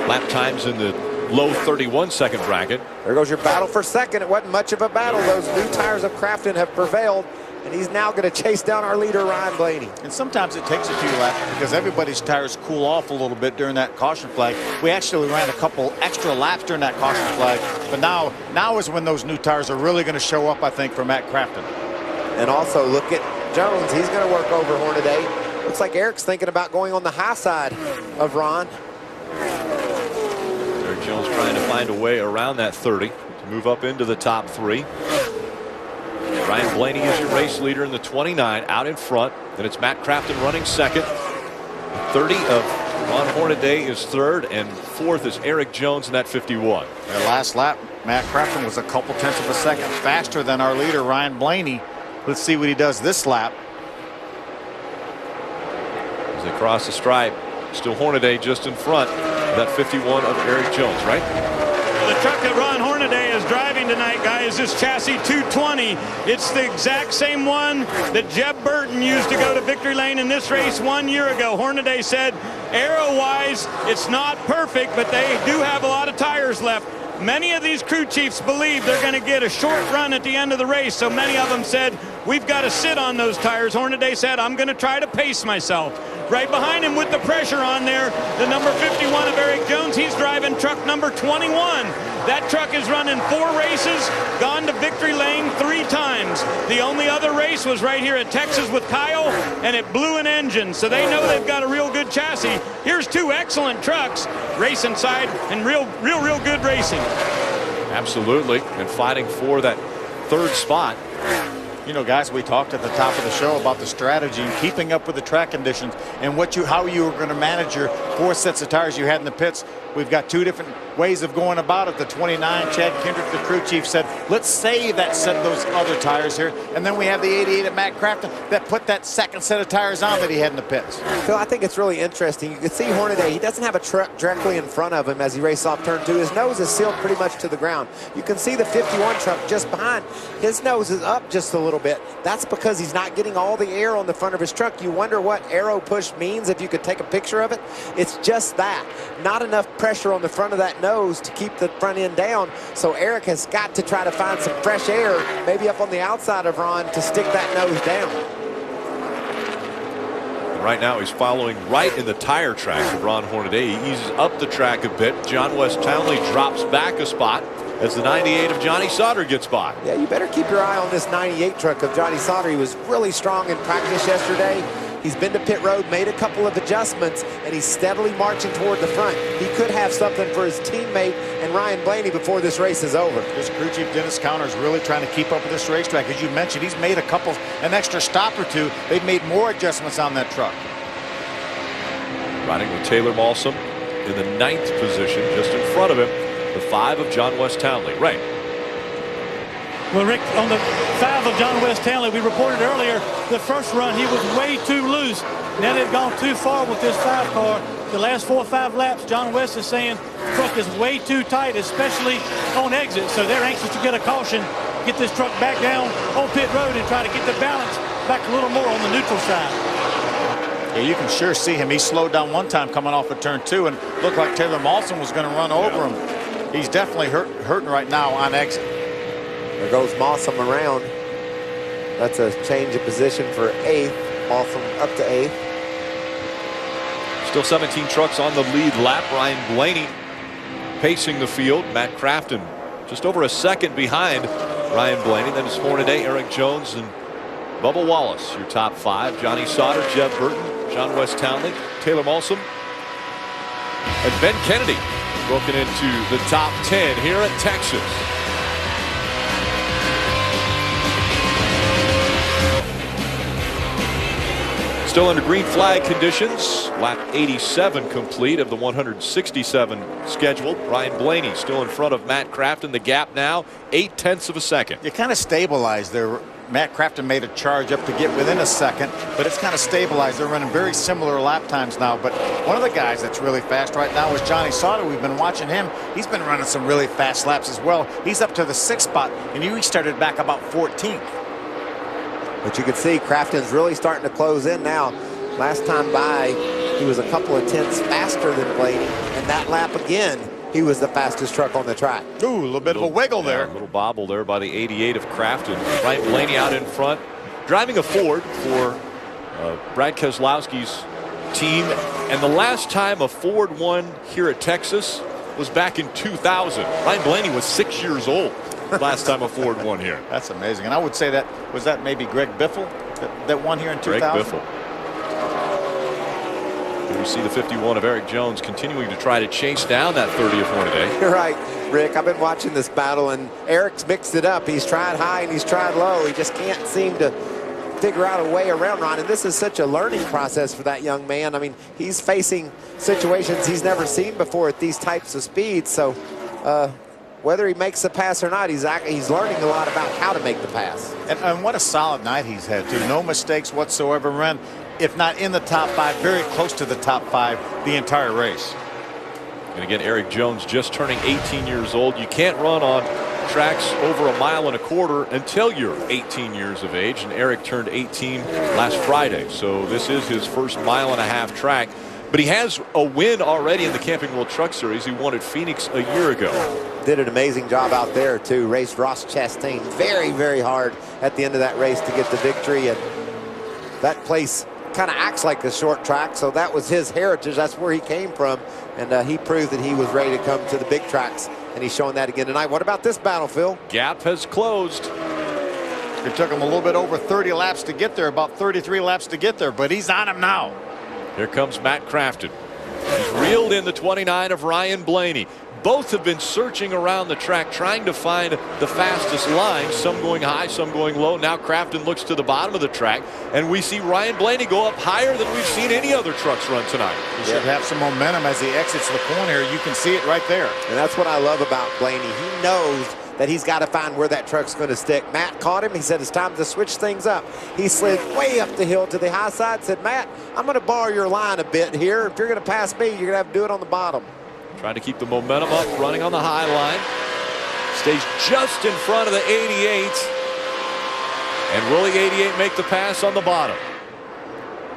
lap times in the low 31-second bracket. There goes your battle for 2nd. It wasn't much of a battle. Those new tires of Crafton have prevailed, and he's now going to chase down our leader, Ryan Blaney. And sometimes it takes a few laps because everybody's tires cool off a little bit during that caution flag. We actually ran a couple extra laps during that caution flag, but now is when those new tires are really going to show up, I think, for Matt Crafton. And also look at Jones. He's going to work over Hornaday. Looks like Eric's thinking about going on the high side of Ron. Eric Jones trying to find a way around that 30 to move up into the top 3. Ryan Blaney is your race leader in the 29 out in front. Then it's Matt Crafton running 2nd. 30 of Ron Hornaday is 3rd, and 4th is Eric Jones in that 51. Their last lap, Matt Crafton was a couple tenths of a second faster than our leader, Ryan Blaney. Let's see what he does this lap. As they cross the stripe, still Hornaday just in front. That 51 of Eric Jones, right? The truck that Ron Hornaday is driving tonight, guys, is chassis 220. It's the exact same one that Jeb Burton used to go to victory lane in this race 1 year ago. Hornaday said, aero-wise, it's not perfect, but they do have a lot of tires left. Many of these crew chiefs believe they're going to get a short run at the end of the race, so many of them said, we've got to sit on those tires. Hornaday said, I'm going to try to pace myself. Right behind him with the pressure on there, the number 51 of Eric Jones. He's driving truck number 21. That truck is running 4 races, gone to victory lane 3 times. The only other race was right here at Texas with Kyle, and it blew an engine. So they know they've got a real good chassis. Here's 2 excellent trucks, race inside, and real good racing. Absolutely, and fighting for that 3rd spot. You know, guys, we talked at the top of the show about the strategy and keeping up with the track conditions and how you were going to manage your 4 sets of tires you had in the pits. We've got 2 different ways of going about it. The 29, Chad Kendrick, the crew chief, said, let's save that set of those other tires here. And then we have the 88 at Matt Crafton that put that 2nd set of tires on that he had in the pits. Phil, I think it's really interesting. You can see Hornaday, he doesn't have a truck directly in front of him as he races off turn 2. His nose is sealed pretty much to the ground. You can see the 51 truck just behind. His nose is up just a little bit. That's because he's not getting all the air on the front of his truck. You wonder what aero push means if you could take a picture of it. It's just that. Not enough pressure on the front of that nose to keep the front end down. So Eric has got to try to find some fresh air, maybe up on the outside of Ron, to stick that nose down. Right now he's following right in the tire tracks of Ron Hornaday. He eases up the track a bit. John West Townley drops back a spot as the 98 of Johnny Sauter gets by. Yeah, you better keep your eye on this 98 truck of Johnny Sauter. He was really strong in practice yesterday. He's been to pit road, made a couple of adjustments, and he's steadily marching toward the front. He could have something for his teammate and Ryan Blaney before this race is over. This crew chief, Dennis Conner, is really trying to keep up with this racetrack. As you mentioned, he's made an extra stop or two. They've made more adjustments on that truck. Riding with Taylor Malsom in the 9th position, just in front of him, the 5 of John West Townley. Ray. Well, Rick, on the 5 of John West Townley, we reported earlier the first run he was way too loose. Now they've gone too far with this 5 car. The last 4 or 5 laps, John West is saying truck is way too tight, especially on exit. So they're anxious to get a caution, get this truck back down on pit road and try to get the balance back a little more on the neutral side. Yeah, you can sure see him. He slowed down one time coming off of turn 2 and looked like Taylor Malson was going to run over him. He's definitely hurting right now on exit. There goes Malsom around. That's a change of position for 8th. Malsom up to 8th. Still 17 trucks on the lead lap. Ryan Blaney pacing the field. Matt Crafton just over a second behind Ryan Blaney. Then it's Hornaday, Eric Jones, and Bubba Wallace. Your top 5. Johnny Sauter, Jeb Burton, John West Townley, Taylor Malsom, and Ben Kennedy broken into the top 10 here at Texas. Still under green flag conditions. Lap 87 complete of the 167 scheduled. Ryan Blaney still in front of Matt Crafton. The gap now 0.8 of a second. You kind of stabilized there. Matt Crafton made a charge up to get within a second, but it's kind of stabilized. They're running very similar lap times now. But one of the guys that's really fast right now is Johnny Sauter. We've been watching him. He's been running some really fast laps as well. He's up to the 6th spot, and he started back about 14th. But you can see Crafton's really starting to close in now. Last time by, he was a couple of tenths faster than Blaney, and that lap again, he was the fastest truck on the track. Ooh, a little bit of a wiggle there. A little bobble there by the 88 of Crafton. Ryan Blaney out in front, driving a Ford for Brad Keselowski's team. And the last time a Ford won here at Texas was back in 2000. Ryan Blaney was 6 years old last time a Ford won here. That's amazing. And I would say was that maybe Greg Biffle that won here in 2000? Greg Biffle. Here we see the 51 of Eric Jones continuing to try to chase down that 30 of Hornaday. You're right, Rick. I've been watching this battle, and Eric's mixed it up. He's tried high and he's tried low. He just can't seem to figure out a way around Ron. And this is such a learning process for that young man. I mean, he's facing situations he's never seen before at these types of speeds. So whether he makes the pass or not, he's learning a lot about how to make the pass. And what a solid night he's had, too. No mistakes whatsoever. Ran, if not in the top 5, very close to the top 5 the entire race. And again, Eric Jones just turning 18 years old. You can't run on tracks over 1.25 miles until you're 18 years of age. And Eric turned 18 last Friday. So this is his first 1.5 mile track. But he has a win already in the Camping World Truck Series. He won at Phoenix a year ago. Did an amazing job out there, too. Raced Ross Chastain very, very hard at the end of that race to get the victory. And that place kind of acts like a short track, so that was his heritage. That's where he came from. And he proved that he was ready to come to the big tracks. And he's showing that again tonight. What about this battle, Phil? Gap has closed. It took him a little bit over 30 laps to get there, about 33 laps to get there, but he's on him now. Here comes Matt Crafton. He's reeled in the 29 of Ryan Blaney. Both have been searching around the track trying to find the fastest line, some going high, some going low. Now Crafton looks to the bottom of the track, and we see Ryan Blaney go up higher than we've seen any other trucks run tonight. He should have some momentum as he exits the corner. You can see it right there. And that's what I love about Blaney. He knows that he's got to find where that truck's going to stick. Matt caught him. He said it's time to switch things up. He slid way up the hill to the high side, said, Matt, I'm going to borrow your line a bit here. If you're going to pass me, you're going to have to do it on the bottom. Trying to keep the momentum up, running on the high line. Stays just in front of the 88. And will the 88 make the pass on the bottom?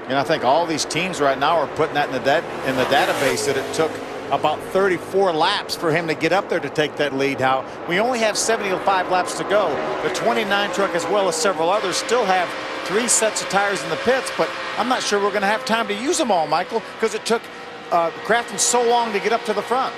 And I think all these teams right now are putting that in the database that it took about 34 laps for him to get up there to take that lead. Now, we only have 75 laps to go. The 29 truck, as well as several others, still have 3 sets of tires in the pits, but I'm not sure we're going to have time to use them all, Michael, because it took Crafton so long to get up to the front.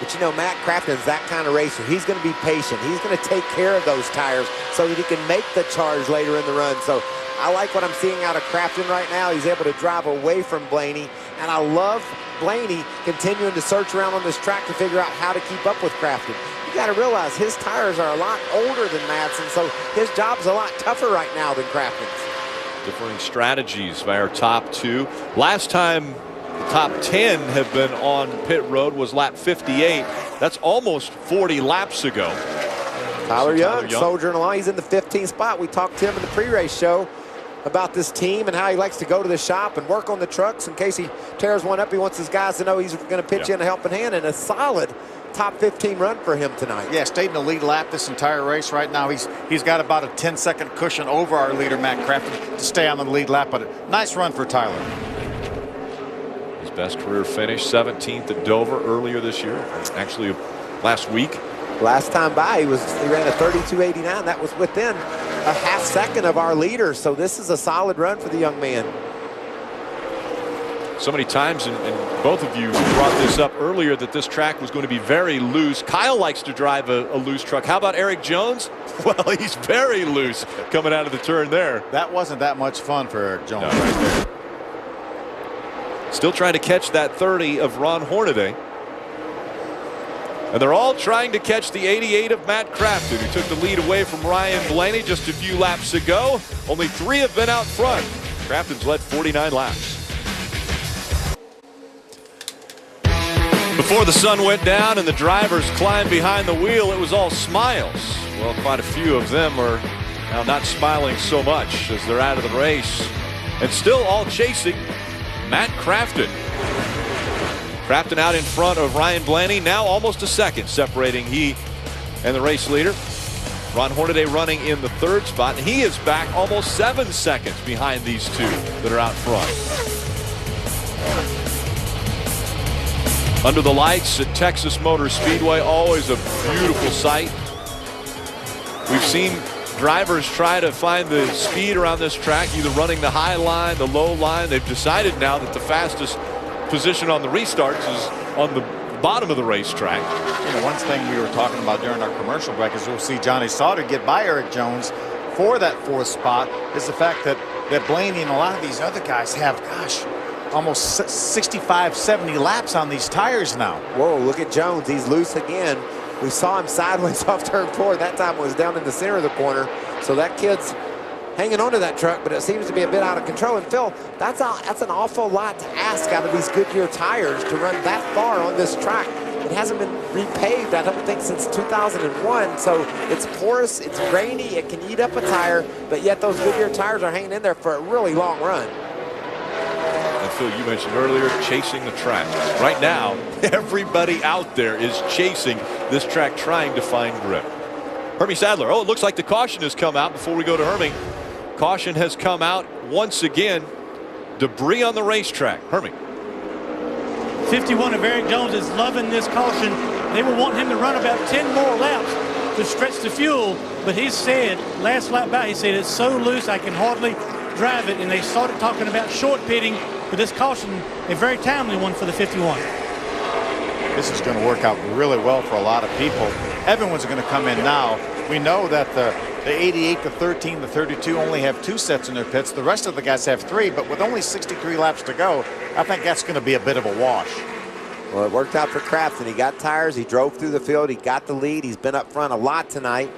But you know, Matt Crafton's that kind of racer. He's going to be patient. He's going to take care of those tires so that he can make the charge later in the run. So I like what I'm seeing out of Crafton right now. He's able to drive away from Blaney, and I love Blaney continuing to search around on this track to figure out how to keep up with Crafton. You got to realize his tires are a lot older than Madsen, so his job's a lot tougher right now than Crafton's. Differing strategies by our top two. Last time the top 10 have been on pit road was lap 58. That's almost 40 laps ago. Tyler Young soldiering along. He's in the 15th spot. We talked to him in the pre-race show about this team and how he likes to go to the shop and work on the trucks in case he tears one up. He wants his guys to know he's going to pitch in a helping hand, and a solid top 15 run for him tonight. Yeah, stayed in the lead lap this entire race right now. He's got about a 10-second cushion over our leader, Matt Crafton, to stay on the lead lap, but a nice run for Tyler. His best career finish, 17th at Dover earlier this year, actually last week. Last time by, he ran a 32.89. That was within a half second of our leader. So this is a solid run for the young man. So many times, and both of you brought this up earlier, that this track was going to be very loose. Kyle likes to drive a loose truck. How about Eric Jones? Well, he's very loose coming out of the turn there. That wasn't that much fun for Eric Jones No. right there. Still trying to catch that 30 of Ron Hornaday. And they're all trying to catch the 88 of Matt Crafton, who took the lead away from Ryan Blaney just a few laps ago. Only 3 have been out front. Crafton's led 49 laps. Before the sun went down and the drivers climbed behind the wheel, it was all smiles. Well, quite a few of them are now not smiling so much as they're out of the race. And still all chasing Matt Crafton. Crafton out in front of Ryan Blaney, now almost a second separating he and the race leader. Ron Hornaday running in the 3rd spot, and he is back almost 7 seconds behind these two that are out front. Under the lights at Texas Motor Speedway, always a beautiful sight. We've seen drivers try to find the speed around this track, either running the high line, the low line. They've decided now that the fastest position on the restarts is on the bottom of the racetrack. You know, one thing we were talking about during our commercial break is we'll see Johnny Sauter get by Eric Jones for that 4th spot is the fact that Blaney and a lot of these other guys have, gosh, almost 65, 70 laps on these tires now. Whoa, look at Jones. He's loose again. We saw him sideways off turn 4. That time it was down in the center of the corner. So that kid's hanging onto that truck, but it seems to be a bit out of control. And Phil, that's an awful lot to ask out of these Goodyear tires to run that far on this track. It hasn't been repaved, I don't think, since 2001. So it's porous, it's grainy, it can eat up a tire, but yet those Goodyear tires are hanging in there for a really long run. And Phil, you mentioned earlier, chasing the track. Right now, everybody out there is chasing this track, trying to find grip. Hermie Sadler, oh, it looks like the caution has come out before we go to Hermie. Caution has come out once again. Debris on the racetrack. Hermie. 51 of Eric Jones is loving this caution. They will want him to run about 10 more laps to stretch the fuel, but he said, last lap back, he said, it's so loose I can hardly drive it, and they started talking about short pitting with this caution, a very timely one for the 51. This is going to work out really well for a lot of people. Everyone's going to come in now. We know that the 88, the 13, the 32 only have 2 sets in their pits. The rest of the guys have 3, but with only 63 laps to go, I think that's going to be a bit of a wash. Well, it worked out for Crafton. He got tires, he drove through the field, he got the lead, he's been up front a lot tonight.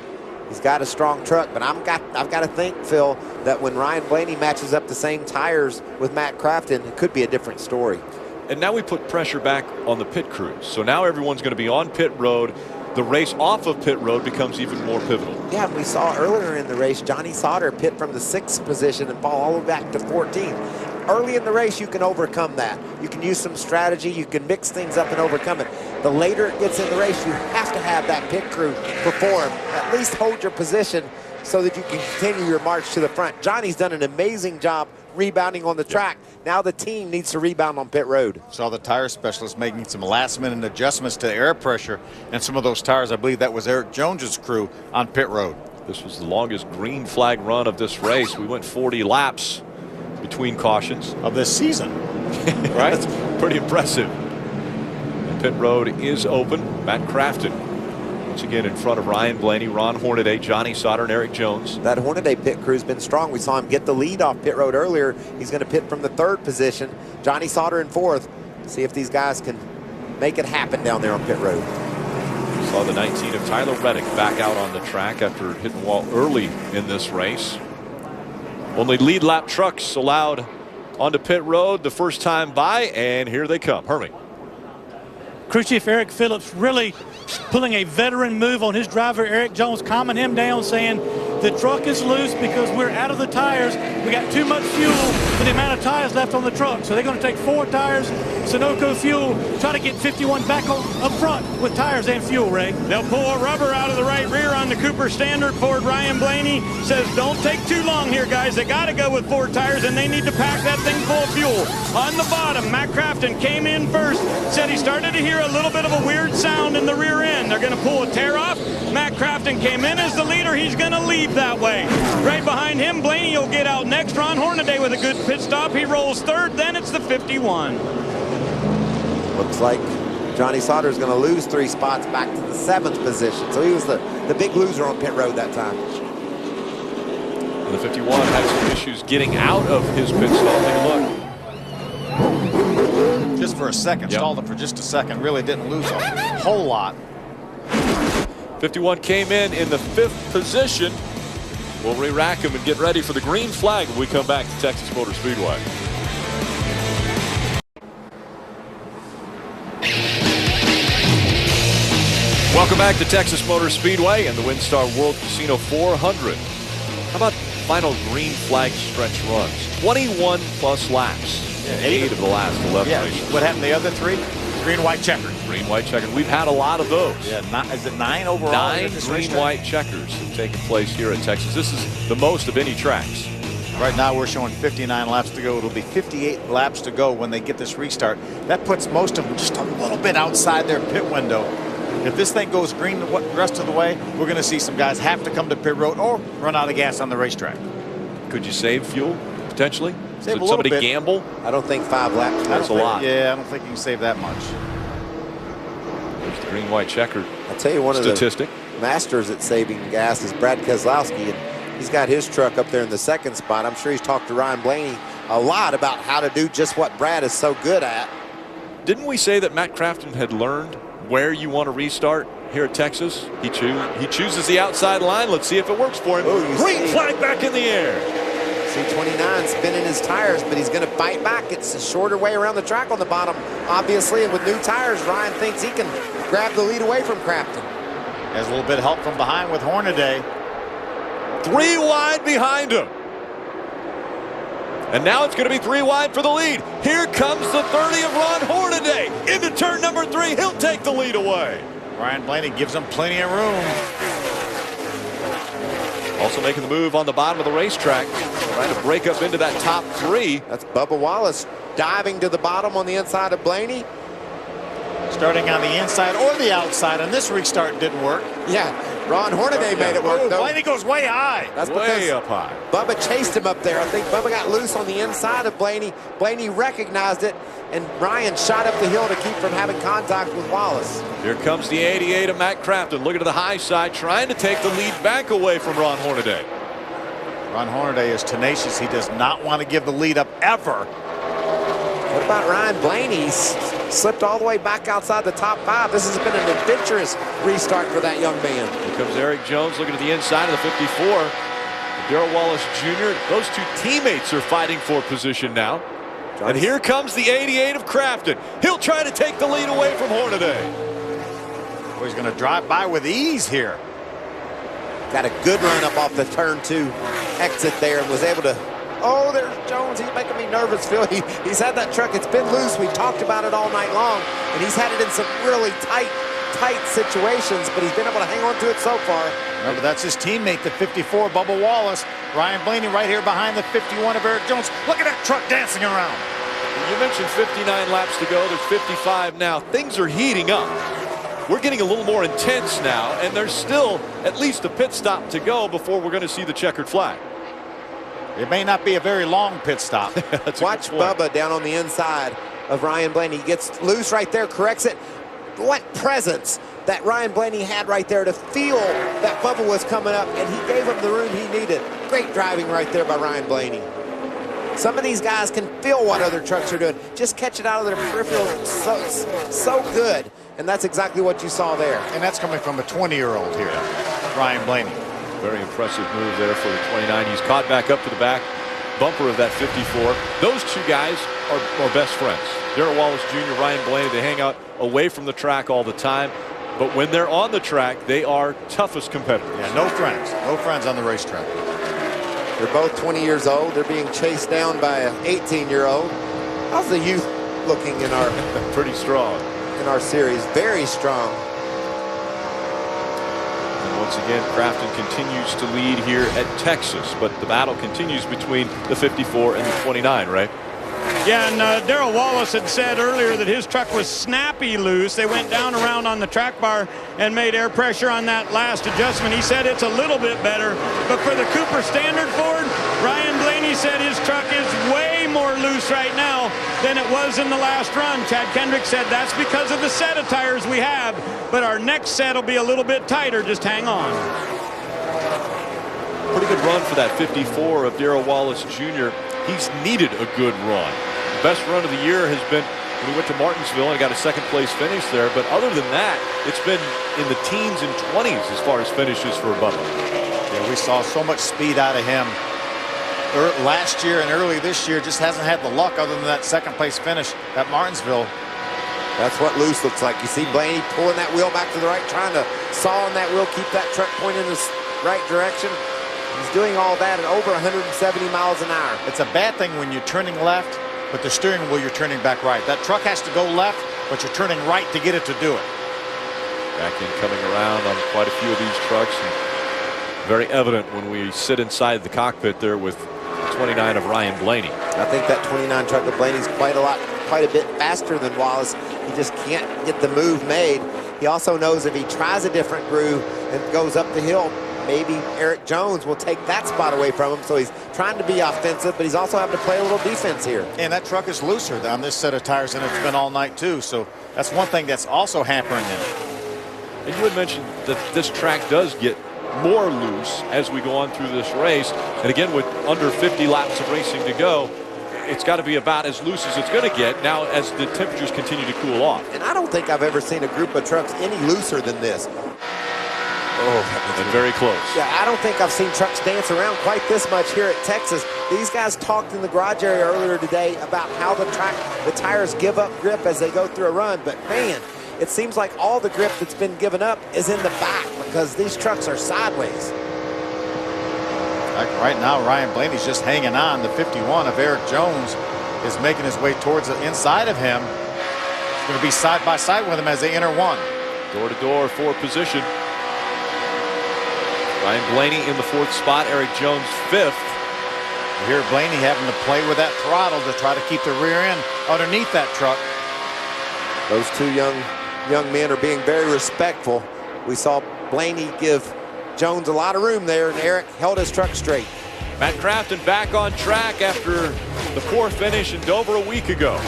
He's got a strong truck, but I've got to think, Phil, that when Ryan Blaney matches up the same tires with Matt Crafton, it could be a different story. And now we put pressure back on the pit crews. So now everyone's going to be on pit road. The race off of pit road becomes even more pivotal. Yeah, and we saw earlier in the race, Johnny Sauter pit from the 6th position and fall all the way back to 14th. Early in the race, you can overcome that. You can use some strategy. You can mix things up and overcome it. The later it gets in the race, you have to have that pit crew perform. At least hold your position so that you can continue your march to the front. Johnny's done an amazing job rebounding on the track. Now the team needs to rebound on pit road. Saw the tire specialist making some last-minute adjustments to air pressure and some of those tires. I believe that was Eric Jones's crew on pit road. This was the longest green flag run of this race. We went 40 laps between cautions of this season. Right? That's pretty impressive. And pit road is open. Matt Crafton once again in front of Ryan Blaney, Ron Hornaday, Johnny Sauter, and Eric Jones. That Hornaday pit crew's been strong. We saw him get the lead off pit road earlier. He's going to pit from the 3rd position. Johnny Sauter in 4th. See if these guys can make it happen down there on pit road. Saw the 19 of Tyler Reddick back out on the track after hitting the wall early in this race. Only lead lap trucks allowed onto pit road the first time by, and here they come. Hermie. Crew Chief Eric Phillips really pulling a veteran move on his driver, Eric Jones, calming him down, saying the truck is loose because we're out of the tires. We got too much fuel for the amount of tires left on the truck. So they're going to take 4 tires, Sunoco fuel, try to get 51 back up front with tires and fuel, Ray. They'll pull a rubber out of the right rear on the Cooper Standard Ford. Ryan Blaney says, don't take too long here, guys. They got to go with 4 tires, and they need to pack that thing full of fuel. On the bottom, Matt Crafton came in first, said he started to hear a little bit of a weird sound in the rear end. They're going to pull a tear off. Matt Crafton came in as the leader. He's going to leave that way. Right behind him, Blaney will get out next. Ron Hornaday with a good pit stop. He rolls 3rd. Then it's the 51. Looks like Johnny Sauter is going to lose 3 spots back to the 7th position. So he was the big loser on pit road that time. And the 51 had some issues getting out of his pit stall. Take a look. Just for a second, stalled it for just a second. Really didn't lose a whole lot. 51 came in the 5th position. We'll re-rack him and get ready for the green flag when we come back to Texas Motor Speedway. Welcome back to Texas Motor Speedway and the WinStar World Casino 400. How about final green flag stretch runs? 21 plus laps. Yeah, 8 of the last 11 races. What happened to the other 3? Green, white, checkered. Green, white, checkered. We've had a lot of those. Yeah, is it 9 overall? 9 green, white checkers have taken place here at Texas. This is the most of any tracks. Right now we're showing 59 laps to go. It'll be 58 laps to go when they get this restart. That puts most of them just a little bit outside their pit window. If this thing goes green the rest of the way, we're going to see some guys have to come to pit road or run out of gas on the racetrack. Could you save fuel, potentially? Save Did a little somebody bit. gamble? I don't think 5 laps. That's a lot. Yeah, I don't think you can save that much. There's the green, white, checkered I'll tell you one statistic. of the masters at saving gas is Brad Keselowski, and he's got his truck up there in the 2nd spot. I'm sure he's talked to Ryan Blaney a lot about how to do just what Brad is so good at. Didn't we say that Matt Crafton had learned where you want to restart here at Texas? He chooses the outside line. Let's see if it works for him. Green flag back in the air. See 29 spinning his tires, but he's going to fight back. It's a shorter way around the track on the bottom, obviously, and with new tires, Ryan thinks he can grab the lead away from Crafton. Has a little bit of help from behind with Hornaday. 3 wide behind him. And now it's going to be 3 wide for the lead. Here comes the 30 of Ron Hornaday. Into turn number 3, he'll take the lead away. Ryan Blaney gives him plenty of room. Also making the move on the bottom of the racetrack, trying to break up into that top 3. That's Bubba Wallace diving to the bottom on the inside of Blaney. Starting on the inside or the outside, and this restart didn't work. Yeah, Ron Hornaday made it work, though. Blaney goes way high. That's way up high. Bubba chased him up there. I think Bubba got loose on the inside of Blaney. Blaney recognized it, and Ryan shot up the hill to keep from having contact with Wallace. Here comes the 88 of Matt Crafton, looking to the high side, trying to take the lead back away from Ron Hornaday. Ron Hornaday is tenacious. He does not want to give the lead up ever. What about Ryan Blaney? He's slipped all the way back outside the top 5. This has been an adventurous restart for that young man. Here comes Eric Jones looking at the inside of the 54. Darrell Wallace Jr. Those 2 teammates are fighting for position now. And here comes the 88 of Crafton. He'll try to take the lead away from Hornaday. Well, he's going to drive by with ease here. Got a good run up off the turn 2 exit there and was able to. Oh, there's Jones. He's making me nervous, Phil. He's had that truck. It's been loose. We've talked about it all night long, and he's had it in some really tight situations, but he's been able to hang on to it so far. Remember, that's his teammate, the 54, Bubba Wallace. Ryan Blaney right here behind the 51 of Eric Jones. Look at that truck dancing around. You mentioned 59 laps to go. There's 55 now. Things are heating up. We're getting a little more intense now, and there's still at least a pit stop to go before we're going to see the checkered flag. It may not be a very long pit stop. Watch Bubba down on the inside of Ryan Blaney. He gets loose right there, corrects it. What presence that Ryan Blaney had right there to feel that Bubba was coming up, and he gave him the room he needed. Great driving right there by Ryan Blaney. Some of these guys can feel what other trucks are doing. Just catch it out of their peripheral so good. And that's exactly what you saw there. And that's coming from a 20-year-old here, Ryan Blaney. Very impressive move there for the 29. He's caught back up to the back bumper of that 54. Those two guys are best friends. Darrell Wallace Jr., Ryan Blaney, they hang out away from the track all the time. But when they're on the track, they are toughest competitors. Yeah, no friends. No friends on the racetrack. They're both 20 years old. They're being chased down by an 18-year-old. How's the youth looking in our pretty strong in our series? Very strong. And once again, Crafton continues to lead here at Texas, but the battle continues between the 54 and the 29, right? Yeah, and Darrell Wallace had said earlier that his truck was snappy loose. They went down around on the track bar and made air pressure on that last adjustment. He said it's a little bit better. But for the Cooper Standard Ford, Ryan Blaney said his truck is way more loose right now than it was in the last run. Chad Kendrick said that's because of the set of tires we have, but our next set will be a little bit tighter. Just hang on. Pretty good run for that 54 of Darrell Wallace Jr. He's needed a good run. The best run of the year has been when he went to Martinsville and got a second place finish there. But other than that, it's been in the teens and 20s as far as finishes for Bubba. Yeah, we saw so much speed out of him last year and early this year. Just hasn't had the luck other than that second place finish at Martinsville. That's what loose looks like. You see Blaney pulling that wheel back to the right, trying to saw on that wheel, keep that truck pointing in the right direction. He's doing all that at over 170 miles an hour. It's a bad thing when you're turning left, but the steering wheel you're turning back right. That truck has to go left, but you're turning right to get it to do it. Back in coming around on quite a few of these trucks. And very evident when we sit inside the cockpit there with 29 of Ryan Blaney. I think that 29 truck of Blaney's quite a bit faster than Wallace. He just can't get the move made. He also knows if he tries a different groove and goes up the hill, maybe Eric Jones will take that spot away from him. So he's trying to be offensive, but he's also having to play a little defense here. And that truck is looser on this set of tires than it's been all night too. So that's one thing that's also hampering him. And you had mentioned that this track does get more loose as we go on through this race. And again, with under 50 laps of racing to go, it's got to be about as loose as it's going to get now as the temperatures continue to cool off. And I don't think I've ever seen a group of trucks any looser than this. Oh, and very close. Yeah, I don't think I've seen trucks dance around quite this much here at Texas. These guys talked in the garage area earlier today about how the tires give up grip as they go through a run. But man, it seems like all the grip that's been given up is in the back because these trucks are sideways. Right now, Ryan Blaney's just hanging on. The 51 of Eric Jones is making his way towards the inside of him. He's going to be side by side with him as they enter one. Door to door for position. Ryan Blaney in the 4th spot, Eric Jones 5th. You hear Blaney having to play with that throttle to try to keep the rear end underneath that truck. Those two young men are being very respectful. We saw Blaney give Jones a lot of room there, and Eric held his truck straight. Matt Crafton back on track after the poor finish in Dover a week ago.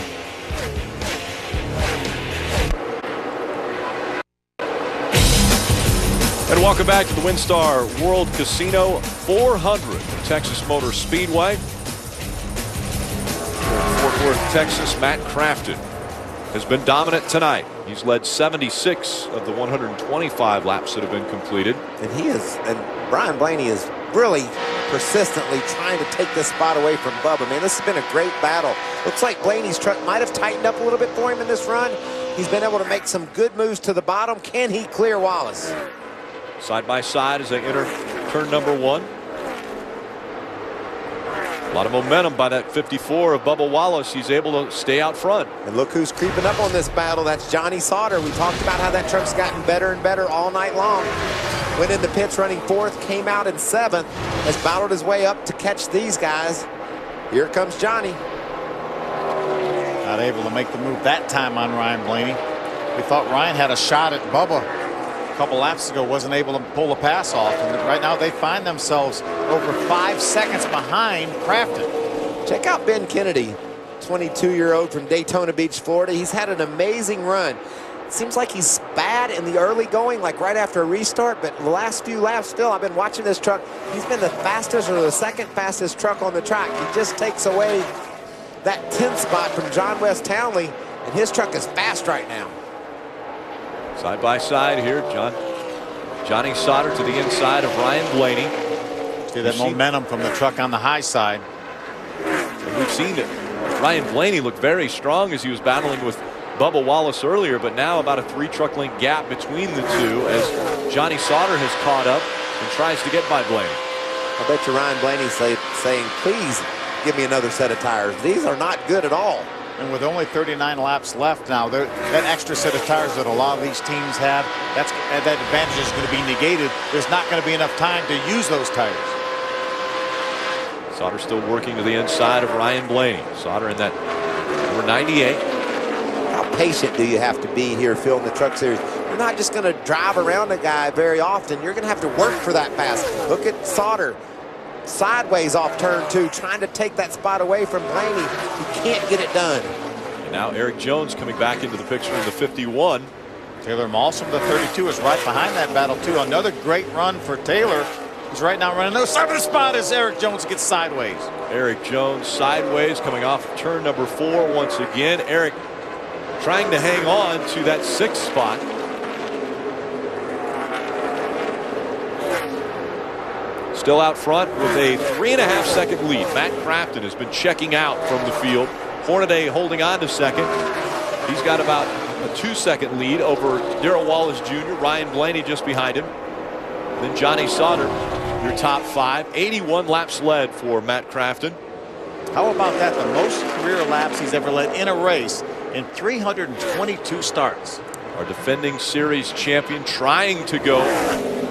And welcome back to the WinStar World Casino 400 at Texas Motor Speedway. Fort Worth, Texas, Matt Crafton has been dominant tonight. He's led 76 of the 125 laps that have been completed. And Brian Blaney is really persistently trying to take this spot away from Bubba. Man, this has been a great battle. Looks like Blaney's truck might have tightened up a little bit for him in this run. He's been able to make some good moves to the bottom. Can he clear Wallace? Side by side as they enter turn number 1. A lot of momentum by that 54 of Bubba Wallace. He's able to stay out front. And look who's creeping up on this battle. That's Johnny Sauter. We talked about how that truck's gotten better and better all night long. Went into pits running 4th, came out in 7th, has battled his way up to catch these guys. Here comes Johnny. Not able to make the move that time on Ryan Blaney. We thought Ryan had a shot at Bubba a couple laps ago, wasn't able to pull a pass off. And right now they find themselves over 5 seconds behind Crafton. Check out Ben Kennedy, 22-year-old from Daytona Beach, Florida. He's had an amazing run. seems like he's bad in the early going, like right after a restart, but the last few laps still, I've been watching this truck. He's been the fastest or the second fastest truck on the track. He just takes away that 10th spot from John West Townley, and his truck is fast right now. Side by side here, Johnny Sauter to the inside of Ryan Blaney. See that momentum from the truck on the high side. And we've seen it. Ryan Blaney looked very strong as he was battling with Bubba Wallace earlier, but now about a 3-truck length gap between the two as Johnny Sauter has caught up and tries to get by Blaney. I bet you Ryan Blaney's saying, please give me another set of tires. These are not good at all. And with only 39 laps left now, that extra set of tires that a lot of these teams have, that advantage is going to be negated. There's not going to be enough time to use those tires. Sauter still working to the inside of Ryan Blaney. Sauter in that number 98. How patient do you have to be here filling the Truck Series? You're not just going to drive around a guy very often. You're going to have to work for that pass. Look at Sauter sideways off turn 2, trying to take that spot away from Blaney. He can't get it done. And now Eric Jones coming back into the picture in the 51. Taylor Malsom, the 32, is right behind that battle too. Another great run for Taylor. He's right now running the 7th spot as Eric Jones gets sideways. Eric Jones sideways coming off of turn number 4 once again. Eric trying to hang on to that 6th spot. Still out front with a 3.5 second lead. Matt Crafton has been checking out from the field. Hornaday holding on to second. He's got about a 2 second lead over Darrell Wallace Jr. Ryan Blaney just behind him. And then Johnny Sauter, your top 5. 81 laps led for Matt Crafton. How about that? The most career laps he's ever led in a race in 322 starts. Our defending series champion trying to go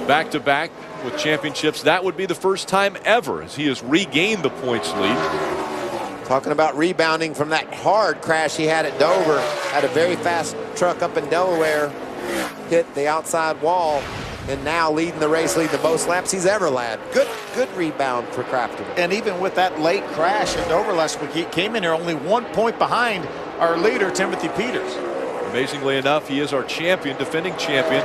back-to-back with championships. That would be the first time ever as he has regained the points lead. Talking about rebounding from that hard crash he had at Dover. Had a very fast truck up in Delaware, hit the outside wall, and now leading the race, leading the most laps he's ever led. Good rebound for Crafton. And even with that late crash at Dover last week, he came in here only 1 point behind our leader, Timothy Peters. Amazingly enough, he is our champion, defending champion,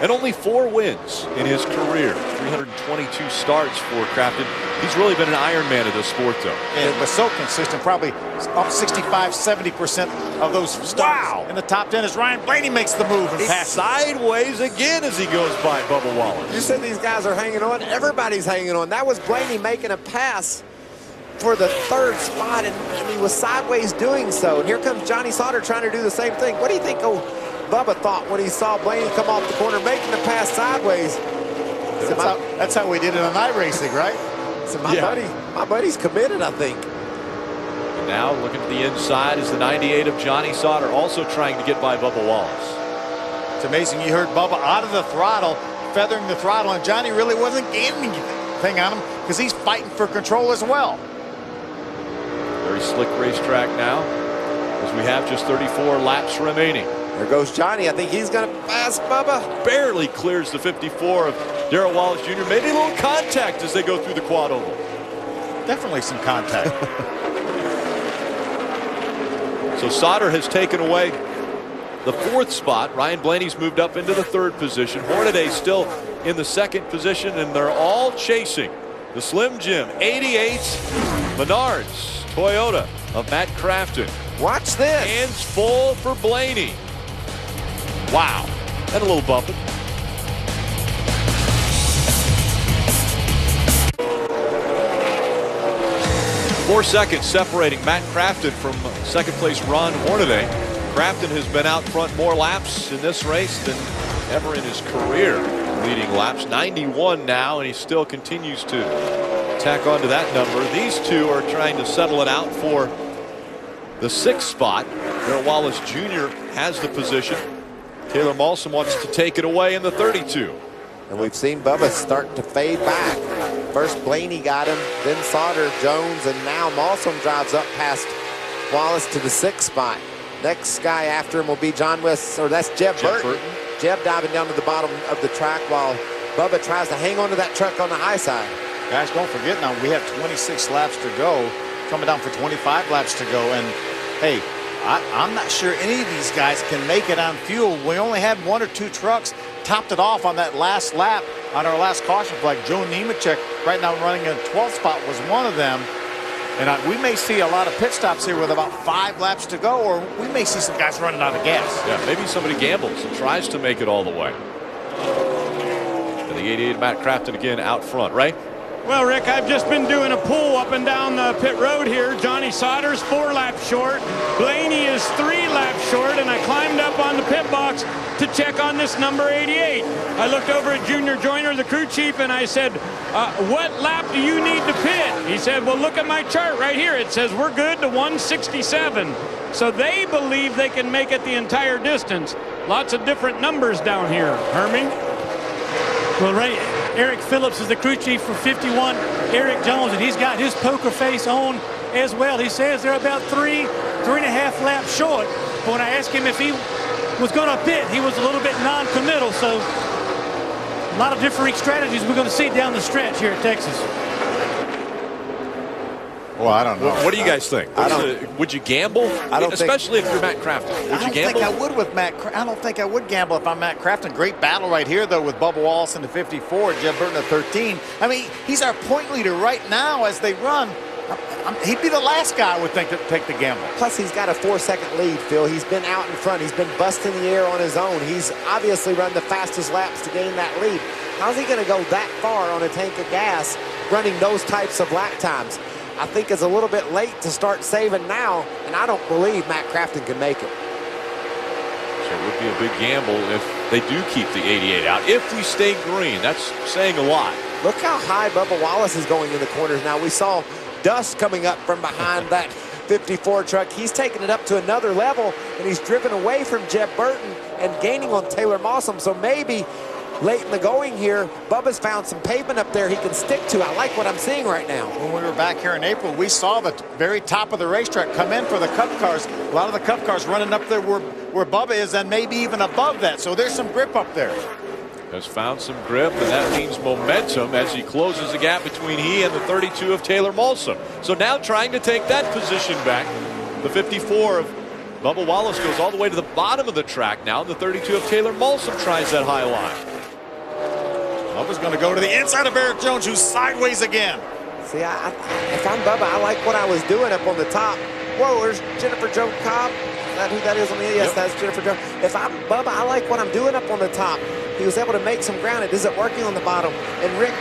and only 4 wins in his career. 322 starts for Crafton. He's really been an Iron Man of this sport, though. And was so consistent, probably up 65–70% of those starts. In the top 10 as Ryan Blaney makes the move and passes. Sideways again as he goes by Bubba Wallace. You said these guys are hanging on. Everybody's hanging on. That was Blaney making a pass for the 3rd spot, and he was sideways doing so. And here comes Johnny Sauter trying to do the same thing. What do you think Bubba thought when he saw Blaney come off the corner making the pass sideways? That's how we did it on iRacing, right? So my buddy's committed, I think. And now looking to the inside is the 98 of Johnny Sauter, also trying to get by Bubba Wallace. It's amazing. You heard Bubba out of the throttle, feathering the throttle, and Johnny really wasn't gaining anything on him because he's fighting for control as well. Very slick racetrack now as we have just 34 laps remaining. There goes Johnny. I think he's going to pass Bubba. Barely clears the 54 of Darrell Wallace Jr. Maybe a little contact as they go through the quad oval. Definitely some contact. So Sauter has taken away the 4th spot. Ryan Blaney's moved up into the 3rd position. Hornaday still in the 2nd position, and they're all chasing the Slim Jim 88 Menards Toyota of Matt Crafton. Watch this. Hands full for Blaney. Wow. And a little bumping. Four seconds separating Matt Crafton from 2nd place Ron Hornaday. Crafton has been out front more laps in this race than ever in his career. Leading laps, 91 now, and he still continues to tack on to that number. These two are trying to settle it out for the 6th spot. Darrell Wallace Jr. has the position. Taylor Malsom wants to take it away in the 32. And we've seen Bubba start to fade back. First Blaney got him, then Sauter, Jones, and now Malsom drives up past Wallace to the 6th spot. Next guy after him will be John West, or that's Jeb Burton. Jeb diving down to the bottom of the track while Bubba tries to hang on to that truck on the high side. Guys, don't forget now, we have 26 laps to go, coming down for 25 laps to go. And hey, I'm not sure any of these guys can make it on fuel. We only had 1 or 2 trucks topped it off on that last lap on our last caution flag. Joe Nemechek right now running in 12th spot was one of them. And we may see a lot of pit stops here with about 5 laps to go, or we may see some guys running out of gas. Yeah, maybe somebody gambles and tries to make it all the way. And the 88 Matt Crafton again out front, right? Well, Rick, I've just been doing a pull up and down the pit road here. Johnny Sauter's 4 laps short. Blaney is 3 laps short, and I climbed up on the pit box to check on this number 88. I looked over at Junior Joyner, the crew chief, and I said, what lap do you need to pit? He said, well, look at my chart right here. It says we're good to 167. So they believe they can make it the entire distance. Lots of different numbers down here, Hermie. Well, Ray, Eric Phillips is the crew chief for 51, Eric Jones, and he's got his poker face on as well. He says they're about 3.5 laps short. But when I asked him if he was going to pit, he was a little bit non-committal. So a lot of differing strategies we're going to see down the stretch here at Texas. Well, I don't know. What do you guys think? Would you gamble? I don't especially if you're Matt Crafton. Would you gamble? I would with Matt. I don't think I would gamble if I'm Matt Crafton. Great battle right here, though, with Bubba Wallace in the 54, Jeff Burton at 13. I mean, he's our point leader right now as they run. He'd be the last guy I would think to take the gamble. Plus, he's got a 4-second lead, Phil. He's been out in front. He's been busting the air on his own. He's obviously run the fastest laps to gain that lead. How's he going to go that far on a tank of gas running those types of lap times? I think it's a little bit late to start saving now, and I don't believe Matt Crafton can make it. So it would be a big gamble if they do keep the 88 out. If we stay green, that's saying a lot. Look how high Bubba Wallace is going in the corners now. We saw dust coming up from behind that 54 truck. He's taking it up to another level, and he's driven away from Jeff Burton and gaining on Taylor Mossam. So maybe late in the going here, Bubba's found some pavement up there he can stick to. I like what I'm seeing right now. When we were back here in April, we saw the very top of the racetrack come in for the Cup cars. A lot of the Cup cars running up there where Bubba is, and maybe even above that. So there's some grip up there. Has found some grip, and that means momentum as he closes the gap between he and the 32 of Taylor Molson. So now trying to take that position back. The 54 of Bubba Wallace goes all the way to the bottom of the track now. The 32 of Taylor Molson tries that high line. Bubba's going to go to the inside of Eric Jones, who's sideways again. See, if I'm Bubba, I like what I was doing up on the top. Whoa, there's Jennifer Jo Cobb. Is that who that is on the Yes, that's Jennifer Jo. If I'm Bubba, I like what I'm doing up on the top. He was able to make some ground. It isn't working on the bottom. And Rick,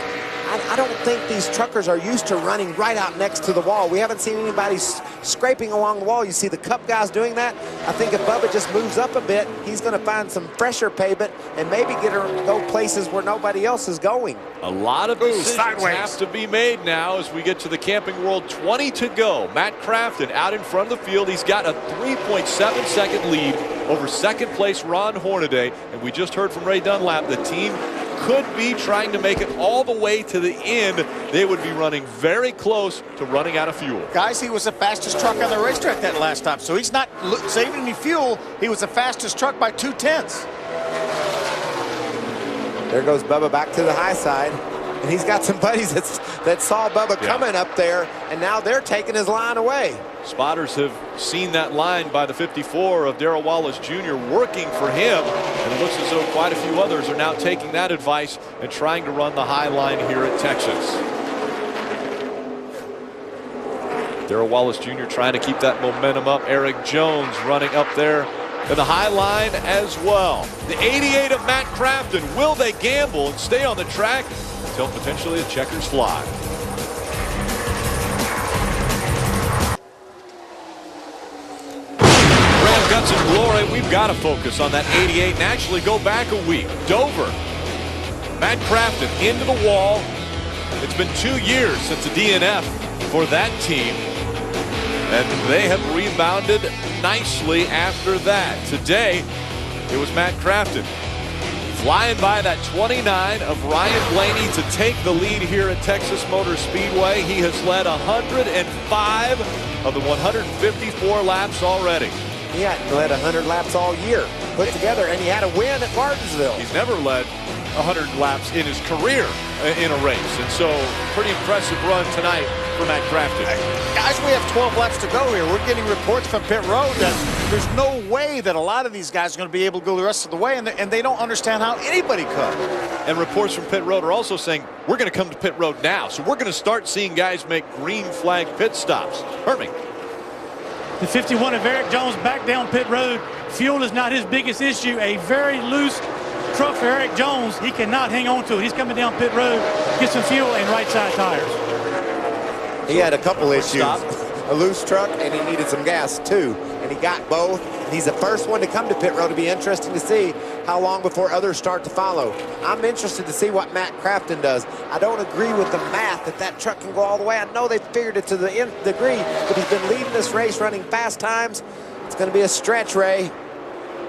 I don't think these truckers are used to running right out next to the wall. We haven't seen anybody scraping along the wall. You see the Cup guys doing that. I think if Bubba just moves up a bit, he's going to find some fresher pavement and maybe get her go places where nobody else is going. A lot of decisions have to be made now as we get to the Camping World. 20 to go. Matt Crafton out in front of the field. He's got a 3.7-second lead over second place Ron Hornaday. And we just heard from Ray Dunlap, the team could be trying to make it all the way to the end. They would be running very close to running out of fuel. Guys, he was the fastest truck on the racetrack that last time, so he's not saving any fuel. He was the fastest truck by 2/10. There goes Bubba back to the high side. And he's got some buddies that saw Bubba coming up there, and now they're taking his line away. Spotters have seen that line by the 54 of Darrell Wallace Jr. working for him, and it looks as though quite a few others are now taking that advice and trying to run the high line here at Texas. Darrell Wallace Jr. trying to keep that momentum up. Eric Jones running up there in the high line as well. The 88 of Matt Crafton, will they gamble and stay on the track until potentially the checkers fly? Guts and glory, we've got to focus on that 88 and actually go back a week. Dover, Matt Crafton into the wall. It's been 2 years since a DNF for that team, and they have rebounded nicely after that. Today, it was Matt Crafton flying by that 29 of Ryan Blaney to take the lead here at Texas Motor Speedway. He has led 105 of the 154 laps already. He hadn't led 100 laps all year put together, and he had a win at Martinsville. He's never led 100 laps in his career in a race, and so pretty impressive run tonight for Matt Crafton. Guys, we have 12 laps to go here. We're getting reports from pit road that there's no way that a lot of these guys are going to be able to go the rest of the way, and they don't understand how anybody could. And reports from pit road are also saying we're going to come to pit road now. So we're going to start seeing guys make green flag pit stops. Hermie. The 51 of Eric Jones back down pit road. Fuel is not his biggest issue. A very loose truck for Eric Jones. He cannot hang on to it. He's coming down pit road, get some fuel and right side tires. He had a couple issues. A loose truck, and he needed some gas too. And he got both. He's the first one to come to pit road. It'll be interesting to see how long before others start to follow. I'm interested to see what Matt Crafton does. I don't agree with the math that truck can go all the way. I know they figured it to the nth degree, but he's been leading this race running fast times. It's going to be a stretch, Ray.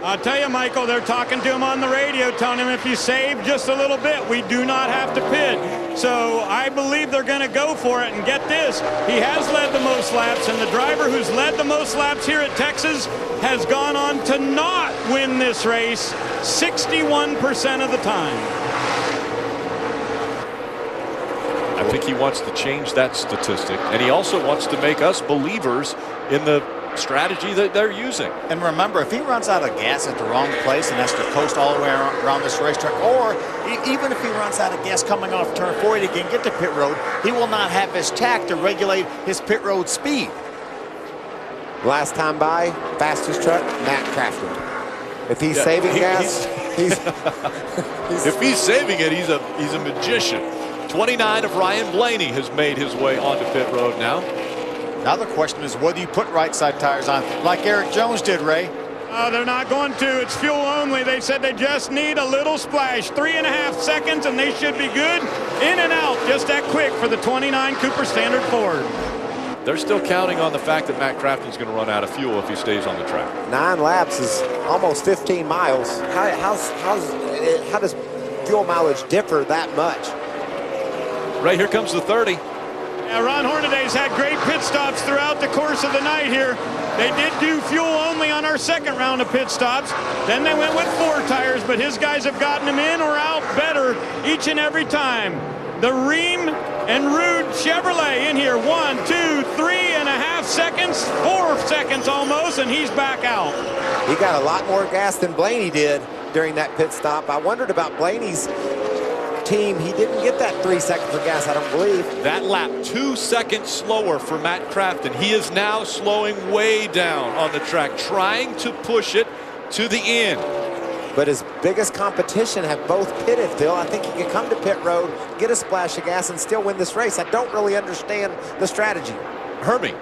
I'll tell you, Michael, they're talking to him on the radio, telling him if you save just a little bit, we do not have to pit. So I believe they're going to go for it. And get this, he has led the most laps, and the driver who's led the most laps here at Texas has gone on to not win this race 61% of the time. I think he wants to change that statistic, and he also wants to make us believers in the strategy that they're using. And remember, if he runs out of gas at the wrong place and has to coast all the way around this racetrack, or even if he runs out of gas coming off turn 40 to get to pit road, he will not have his tack to regulate his pit road speed. Last time by, fastest truck, Matt Crafton. If he's saving gas, if he's saving it, he's a magician. 29 of Ryan Blaney has made his way onto pit road now. Now the question is whether you put right side tires on like Eric Jones did, Ray. They're not going to. It's fuel only. They said they just need a little splash. 3.5 seconds and they should be good. In and out just that quick for the 29 Cooper Standard Ford. They're still counting on the fact that Matt Crafton's going to run out of fuel if he stays on the track. 9 laps is almost 15 miles. How does fuel mileage differ that much? Right, here comes the 30. Yeah, Ron Hornaday's had great pit stops throughout the course of the night here. They did do fuel only on our second round of pit stops. Then they went with 4 tires, but his guys have gotten them in or out better each and every time. The Ream and Rude Chevrolet in here. 1, 2, 3.5 seconds, 4 seconds almost, and he's back out. He got a lot more gas than Blaney did during that pit stop. I wondered about Blaney's team. He didn't get that 3 seconds of gas, I don't believe. That lap 2 seconds slower for Matt Crafton. He is now slowing way down on the track, trying to push it to the end. But his biggest competition have both pitted, Phil. I think he can come to pit road, get a splash of gas, and still win this race. I don't really understand the strategy. Hermie.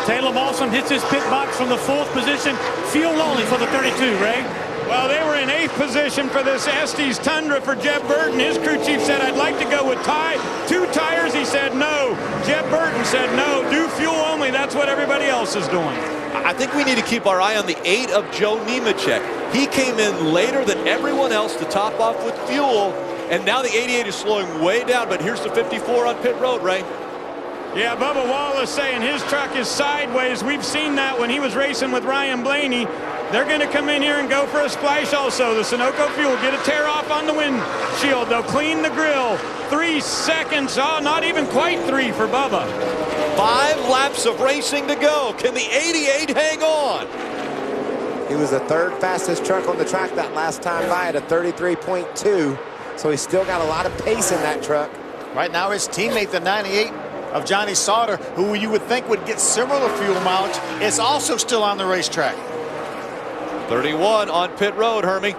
Taylor Lawson hits his pit box from the 4th position. Fuel only for the 32, Ray. Well, they were in 8th position for this Estes Tundra for Jeb Burton. His crew chief said, I'd like to go with 2 tires. He said no. Jeb Burton said no. Do fuel only. That's what everybody else is doing. I think we need to keep our eye on the 8 of Joe Nemechek. He came in later than everyone else to top off with fuel, and now the 88 is slowing way down, but here's the 54 on pit road, Ray. Yeah, Bubba Wallace saying his truck is sideways. We've seen that when he was racing with Ryan Blaney. They're going to come in here and go for a splash also. The Sunoco Fuel get a tear off on the windshield. They'll clean the grill. 3 seconds. Oh, not even quite 3 for Bubba. 5 laps of racing to go. Can the 88 hang on? He was the 3rd fastest truck on the track that last time by at a 33.2. So he's still got a lot of pace in that truck. Right now his teammate, the 98 of Johnny Sauter, who you would think would get similar fuel mileage, is also still on the racetrack. 31 on pit road, Hermie.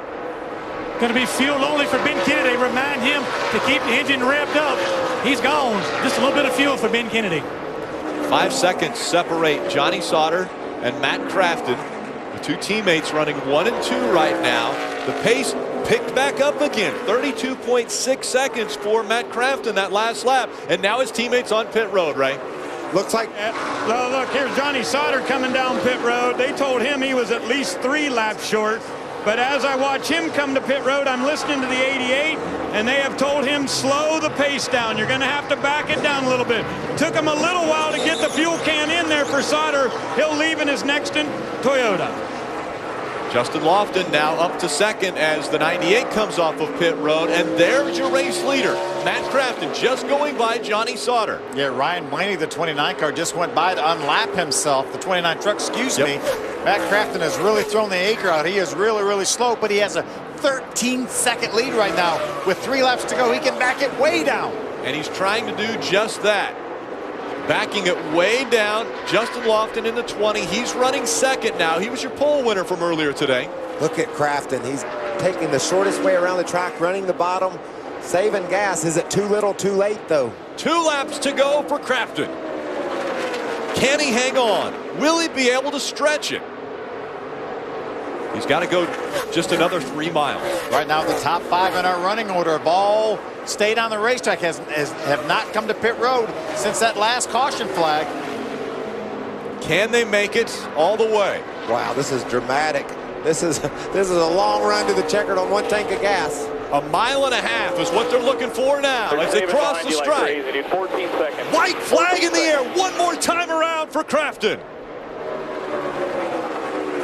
Going to be fuel only for Ben Kennedy. Remind him to keep the engine revved up. He's gone. Just a little bit of fuel for Ben Kennedy. 5 seconds separate Johnny Sauter and Matt Crafton. The 2 teammates running 1 and 2 right now. The pace picked back up again. 32.6 seconds for Matt Crafton that last lap. And now his teammates on pit road, right? Looks like... Well, look, here's Johnny Sauter coming down pit road. They told him he was at least 3 laps short. But as I watch him come to pit road, I'm listening to the 88, and they have told him slow the pace down. You're going to have to back it down a little bit. Took him a little while to get the fuel can in there for Sauter. He'll leave in his next Toyota. Justin Lofton now up to second as the 98 comes off of pit road. And there's your race leader, Matt Crafton, just going by Johnny Sauter. Yeah, Ryan Blaney, the 29 car, just went by to unlap himself. The 29 truck, excuse me. Matt Crafton has really thrown the anchor out. He is really, really slow, but he has a 13-second lead right now. With 3 laps to go, he can back it way down. And he's trying to do just that. Backing it way down. Justin Lofton in the 20. He's running second now. He was your pole winner from earlier today. Look at Crafton. He's taking the shortest way around the track, running the bottom, saving gas. Is it too little, too late, though? 2 laps to go for Crafton. Can he hang on? Will he be able to stretch it? He's got to go just another 3 miles. Right now, the top 5 in our running order have all stayed on the racetrack, have not come to pit road since that last caution flag. Can they make it all the way? Wow, this is dramatic. This is a long run to the checkered on 1 tank of gas. 1.5 miles is what they're looking for now as they cross the stripe. 14 seconds. White flag in the air. One more time around for Crafton.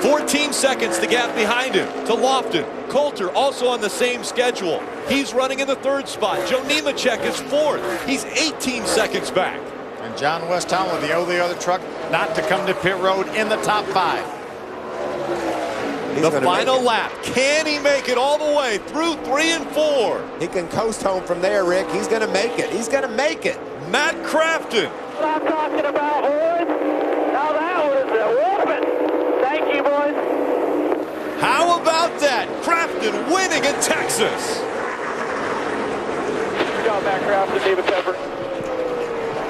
14 seconds the gap behind him to Lofton. Coulter also on the same schedule. He's running in the 3rd spot. Joe Nemechek is 4th. He's 18 seconds back. And John Westtown, the only other truck not to come to pit road in the top 5. The final lap. Can he make it all the way through 3 and 4? He can coast home from there, Rick. He's going to make it. He's going to make it. Matt Crafton. What I'm talking about, boys. Now that was a whooping. Thank you, boys. How about that? Crafton winning in Texas. Good job, Matt Crafton, David Pepper.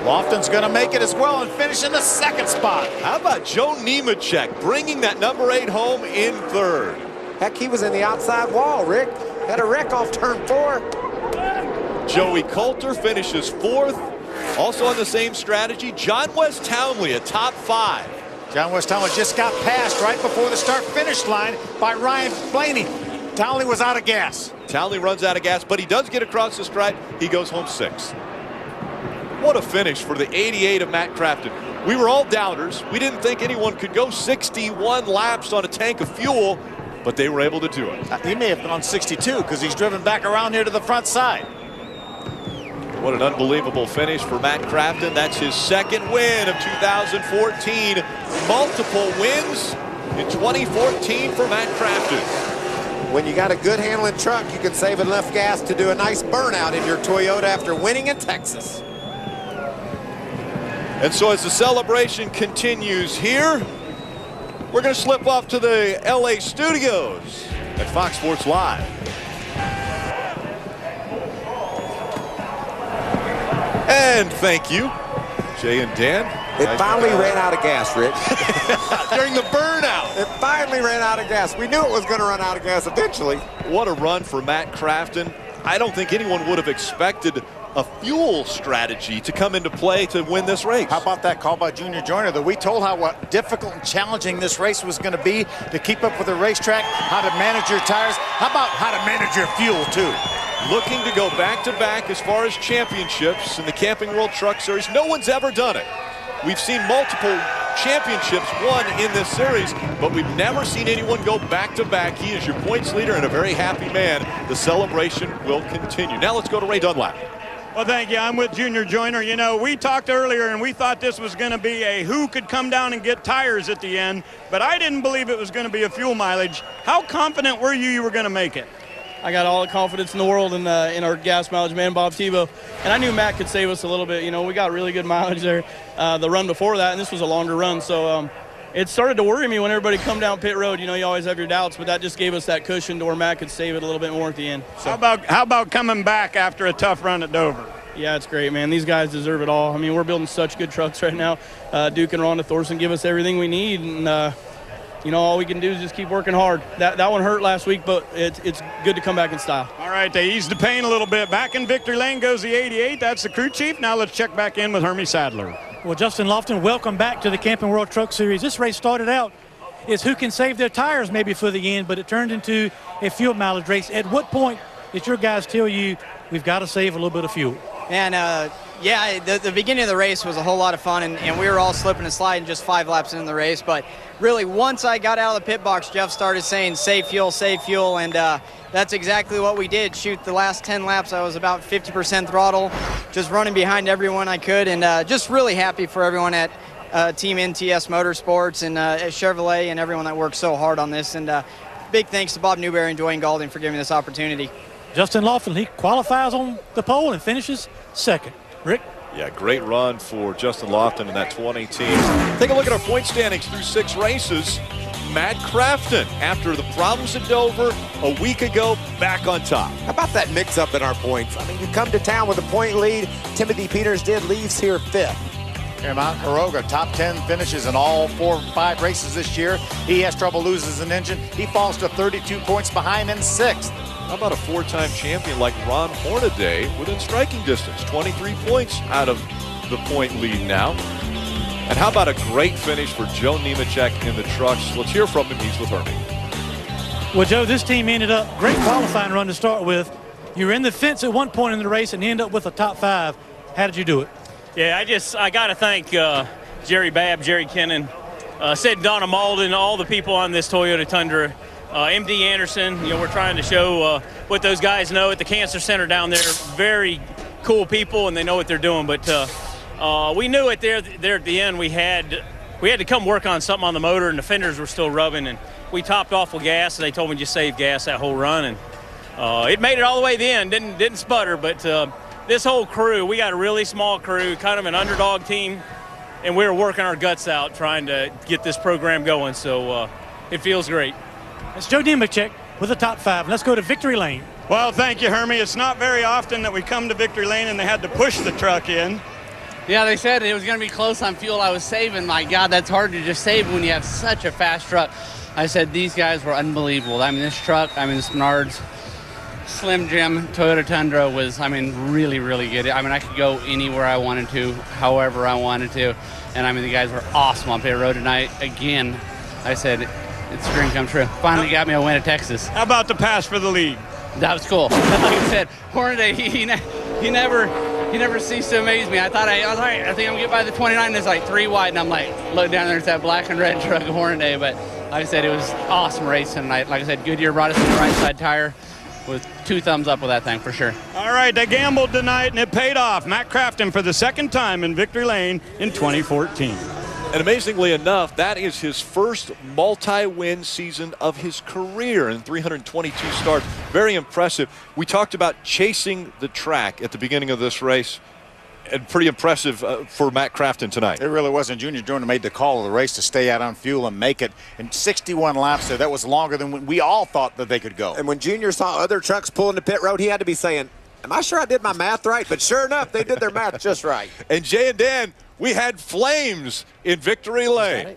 Lofton's going to make it as well and finish in the 2nd spot. How about Joe Nemechek bringing that number 8 home in 3rd? Heck, he was in the outside wall, Rick. Had a wreck off turn 4. Joey Coulter finishes 4th. Also on the same strategy, John West Townley, a top 5. John West Townley just got passed right before the start-finish line by Ryan Blaney. Townley was out of gas. Townley runs out of gas, but he does get across the stripe. He goes home 6th. What a finish for the 88 of Matt Crafton. We were all doubters. We didn't think anyone could go 61 laps on a tank of fuel, but they were able to do it. He may have gone 62 because he's driven back around here to the front side. What an unbelievable finish for Matt Crafton. That's his 2nd win of 2014. Multiple wins in 2014 for Matt Crafton. When you got a good handling truck, you can save enough gas to do a nice burnout in your Toyota after winning in Texas. And so as the celebration continues here, we're going to slip off to the LA studios at Fox Sports Live. And thank you, Jay and Dan. It finally ran out of gas, Rick. During the burnout. It finally ran out of gas. We knew it was going to run out of gas eventually. What a run for Matt Crafton. I don't think anyone would have expected a fuel strategy to come into play to win this race. How about that call by Junior Joyner that we told how difficult and challenging this race was going to be to keep up with the racetrack, how to manage your tires, how about how to manage your fuel too. Looking to go back-to-back as far as championships in the Camping World Truck Series. No one's ever done it. We've seen multiple championships won in this series, but we've never seen anyone go back-to-back. He is your points leader and a very happy man. The celebration will continue. Now let's go to Ray Dunlap. Well, thank you. I'm with Junior Joyner. You know, we talked earlier and we thought this was going to be a who could come down and get tires at the end, but I didn't believe it was going to be a fuel mileage. How confident were you were going to make it? I got all the confidence in the world in our gas mileage man, Bob Tebow. And I knew Matt could save us a little bit. You know, we got really good mileage there the run before that, and this was a longer run. So it started to worry me when everybody come down pit road. You know, you always have your doubts, but that just gave us that cushion to where Matt could save it a little bit more at the end. So. How about coming back after a tough run at Dover? Yeah, it's great, man. These guys deserve it all. I mean, we're building such good trucks right now. Duke and Rhonda Thorson give us everything we need, and you know, all we can do is just keep working hard. That one hurt last week, but it's good to come back in style. All right, they eased the pain a little bit. Back in victory lane goes the 88. That's the crew chief. Now let's check back in with Hermie Sadler. Well, Justin Lofton, welcome back to the Camping World Truck Series. This race started out as who can save their tires maybe for the end, but it turned into a fuel mileage race. At what point did your guys tell you we've got to save a little bit of fuel? Man, Yeah, the beginning of the race was a whole lot of fun, and we were all slipping and sliding just 5 laps into the race. But really, once I got out of the pit box, Jeff started saying, save fuel, and that's exactly what we did. Shoot, the last 10 laps, I was about 50% throttle, just running behind everyone I could, and just really happy for everyone at Team NTS Motorsports and Chevrolet and everyone that worked so hard on this. And big thanks to Bob Newberry and Dwayne Galding for giving me this opportunity. Justin Lofton, he qualifies on the pole and finishes second. Rick? Yeah, great run for Justin Lofton and that 20 team. Take a look at our point standings through 6 races. Matt Crafton, after the problems at Dover a week ago, back on top. How about that mix-up in our points? I mean, you come to town with a point lead. Timothy Peters leaves here 5th. Mount Caroga, top 10 finishes in all 4 or 5 races this year. He has trouble losing an engine. He falls to 32 points behind in 6th. How about a 4-time champion like Ron Hornaday within striking distance? 23 points out of the point lead now. And how about a great finish for Joe Nemechek in the trucks? Let's hear from him. He's with Hermie. Well, Joe, this team ended up great qualifying run to start with. You were in the fence at one point in the race and you end up with a top 5. How did you do it? Yeah, I got to thank Jerry Babb, Jerry Kennan, Sid Donna Malden, all the people on this Toyota Tundra. MD Anderson, we're trying to show what those guys know at the Cancer Center down there. Very cool people, and they know what they're doing. But we knew it there at the end. We had to come work on something on the motor, and the fenders were still rubbing. And we topped off with gas, and they told me just save gas that whole run. And it made it all the way to the end. Didn't sputter, but this whole crew, we got a really small crew, kind of an underdog team, and we were working our guts out trying to get this program going. So it feels great. It's Joe Nemechek with the top 5. Let's go to Victory Lane. Well, thank you, Hermie. It's not very often that we come to Victory Lane and they had to push the truck in. Yeah, they said it was going to be close on fuel I was saving. My God, that's hard to just save when you have such a fast truck. I said these guys were unbelievable. I mean, this truck, this Menards Slim Jim Toyota Tundra was, really, really good. I could go anywhere I wanted to, however I wanted to. And, the guys were awesome on pit road tonight. Again, I said, it's a dream come true. Finally got me a win at Texas. How about the pass for the lead? That was cool. Like I said, Hornaday, he never ceased to amaze me. I was like, all right, I think I'm gonna get by the 29. There's like 3 wide, and I'm like, look down there's that black and red truck of Hornaday. But like I said, it was awesome racing tonight. Like I said, Goodyear brought us in the right side tire with 2 thumbs up with that thing for sure. All right, they gambled tonight, and it paid off. Matt Crafton for the 2nd time in Victory Lane in 2014. And amazingly enough, that is his first multi-win season of his career in 322 starts. Very impressive. We talked about chasing the track at the beginning of this race. And pretty impressive for Matt Crafton tonight. It really was. And Junior Jordan made the call of the race to stay out on fuel and make it. In 61 laps there, that was longer than we all thought that they could go. And when Junior saw other trucks pulling the pit road, he had to be saying, am I sure I did my math right? But sure enough, they did their math just right. And Jay and Dan, we had flames in Victory Lane.